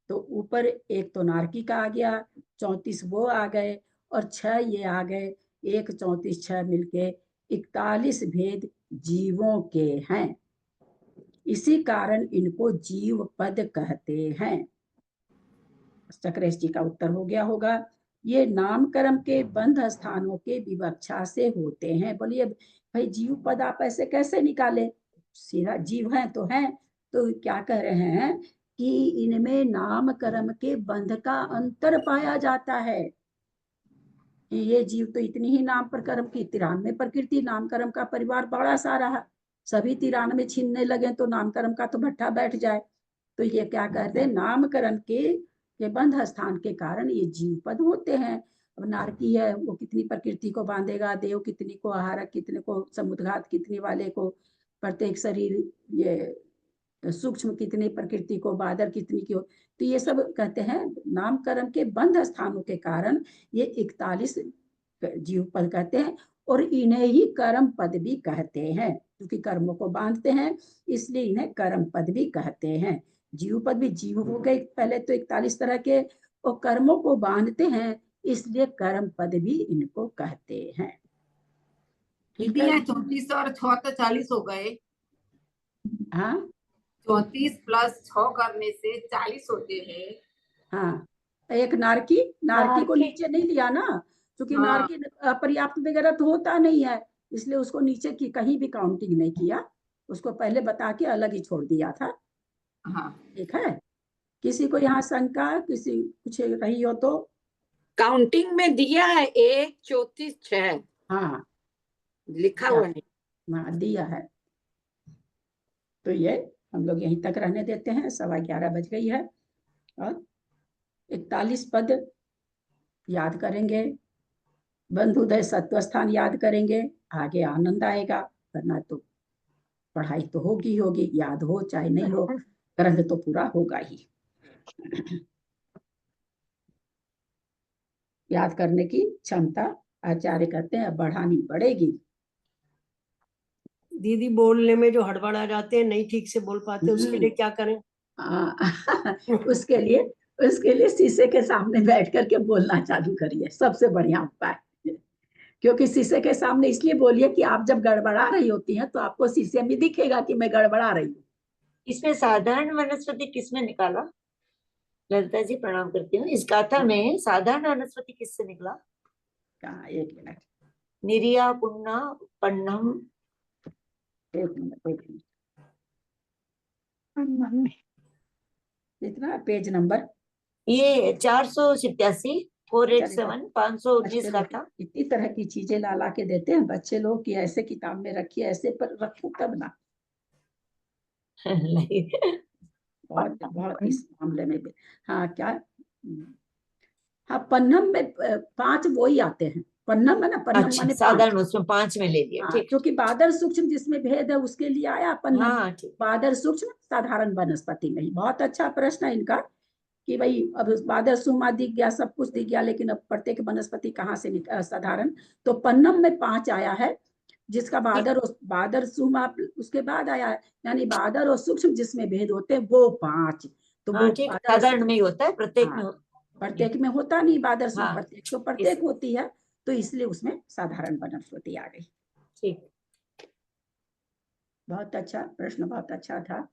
तो ऊपर एक तो नारकी का आ गया, 34 वो आ गए और 6 ये आ गए, 1 34 6 मिलके 41 भेद जीवों के हैं। इसी कारण इनको जीव पद कहते हैं। चक्रेश जी का उत्तर हो गया होगा। ये नामकर्म के बंध स्थानों के विवक्षा से होते हैं। बोलिए भाई जीव पद आप ऐसे कैसे निकाले, सीधा जीव हैं तो हैं। तो क्या कह रहे हैं कि इनमें नामकर्म के बंध का अंतर पाया जाता है। ये जीव तो इतनी ही नाम पर कर्म की, 93 प्रकृति, नामकर्म का परिवार बड़ा सारा है, सभी 93 छीनने लगे तो नामकर्म का तो भट्ठा बैठ जाए। तो ये क्या कहते हैं, नामकर्म के बंध स्थान के कारण ये जीव पद होते हैं। अब नारकी है वो कितनी प्रकृति को बांधेगा, देव कितनी को, आहारक कितने को, समुद्घात कितने वाले को, प्रत्येक शरीर ये सूक्ष्म कितने प्रकृति को, बादर कितनी की हो, तो ये सब कहते हैं नामकरण के बंध स्थानों के कारण ये 41 जीव पद कहते हैं, और इन्हें ही कर्म पद भी कहते हैं, क्योंकि कर्मों को बांधते हैं इसलिए इन्हें कर्म पद भी कहते हैं। जीव पद भी, जीव हो गए पहले तो 41 तरह के, और कर्मों को बांधते हैं इसलिए कर्म पद भी इनको कहते हैं। दीदी यहाँ 34 और 6 तो 40 हो गए। हाँ 34 प्लस 6 करने से 40 होते हैं। हाँ, एक नारकी को नीचे नहीं लिया ना, क्योंकि नारकी अपर्याप्त वगैरह तो होता नहीं है, इसलिए उसको नीचे की कहीं भी काउंटिंग नहीं किया, उसको पहले बता के अलग ही छोड़ दिया था। हाँ ठीक है, किसी को यहाँ शंका, किसी कुछ रही हो तो? काउंटिंग में दिया है 1 34 6। हाँ लिखा हुआ नहीं। हाँ दिया है। तो ये हम लोग यहीं तक रहने देते हैं, 11:15 बज गई है, और 41 पद याद करेंगे, बंधुदय सत्व स्थान याद करेंगे, आगे आनंद आएगा, वरना तो पढ़ाई तो होगी होगी, याद हो चाहे नहीं हो, ग्रंथ तो पूरा होगा ही। याद करने की क्षमता आचार्य कहते हैं बढ़ानी पड़ेगी। दीदी बोलने में जो हड़बड़ा जाते हैं, नहीं ठीक से बोल पाते, उसके लिए क्या करें? उसके लिए शीशे के सामने बैठ करके बोलना चालू करिए, सबसे बढ़िया उपाय। क्योंकि शीशे के सामने इसलिए बोलिए कि आप जब गड़बड़ा रही होती हैं तो आपको शीशे में दिखेगा कि मैं गड़बड़ा रही हूँ। इसमें साधारण वनस्पति किसमें निकाला? ललिता जी प्रणाम करती हूँ। इस गाथा में साधारण वनस्पति किससे निकला? कहाँ, एक मिनट, निरिया पुन्ना पन्नम, एक मिनट, कितना पेज नंबर? ये 487 487 519 गाथा। इतनी तरह की चीजें ला के देते हैं बच्चे लोग कि ऐसे किताब में रखिए, ऐसे पर रखो तब ना। बहुत इस मामले में भी। हाँ क्या, हाँ पन्नम में 5 वो ही आते हैं, पन्नम है ना, पन्नम अच्छा, माने साधारण उसमें 5 में ले लिया। ठीक, क्योंकि बादर सूक्ष्म जिसमें भेद है उसके लिए आया पन्नम। हाँ ठीक। बादर सूक्ष्म साधारण वनस्पति नहीं। बहुत अच्छा प्रश्न है इनका कि भाई अब बादर सुमा दिख गया, सब कुछ दिख गया, लेकिन अब प्रत्येक वनस्पति कहाँ से साधारण? तो पन्नम में 5 आया है, जिसका बादर सुमा उसके बाद आया है, यानी बादर और सूक्ष्म जिसमें भेद होते हैं वो 5। तो हाँ, ठीक, साधारण में ही होता है, प्रत्येक में प्रत्येक में होता नहीं बादर सुमा, हाँ, प्रत्येक तो प्रत्येक होती है, तो इसलिए उसमें साधारण वनस्पति आ गई। ठीक, बहुत अच्छा प्रश्न, बहुत अच्छा था।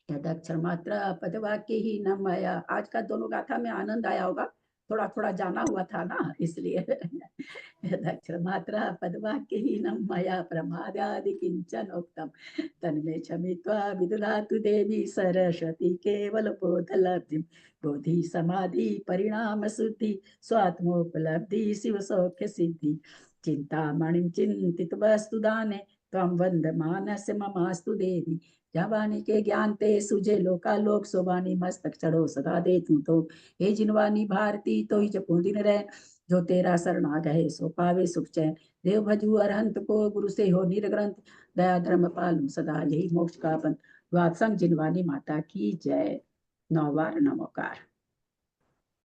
अक्षर मात्रा पदवाक्य ही न माया। आज का दोनों गाथा में आनंद आया होगा, थोड़ा थोड़ा जाना हुआ था ना, इसलिए। अक्षर मात्रा पदवाक्य ही न माया प्रमादादि किंचन उक्तम तन्मे क्षमित्वा विदधातु देवी सरस्वती केवल बोधलब्धि बोधि समाधि परिणाम शुद्धि स्वात्मोपलब्धि शिव सौख्य सिद्धि चिंता मणि चिंतित वस्तु दाने त्वं वंद मानस ममास्तु देवी जावानी के ज्ञान ते सुजे लोका लोक सोबानी मस्तक चढ़ो सदा दे तू तो हे जिनवानी भारती तो ही जपू दिन रह जो तेरा शरण आ गए सो पावे सुख चैन देव भजू अरहंत को गुरु से हो निर्ग्रंथ दया धर्म पालू सदा यही मोक्ष का पंथ वात्संग जिनवानी माता की जय। 9 बार नमोकार।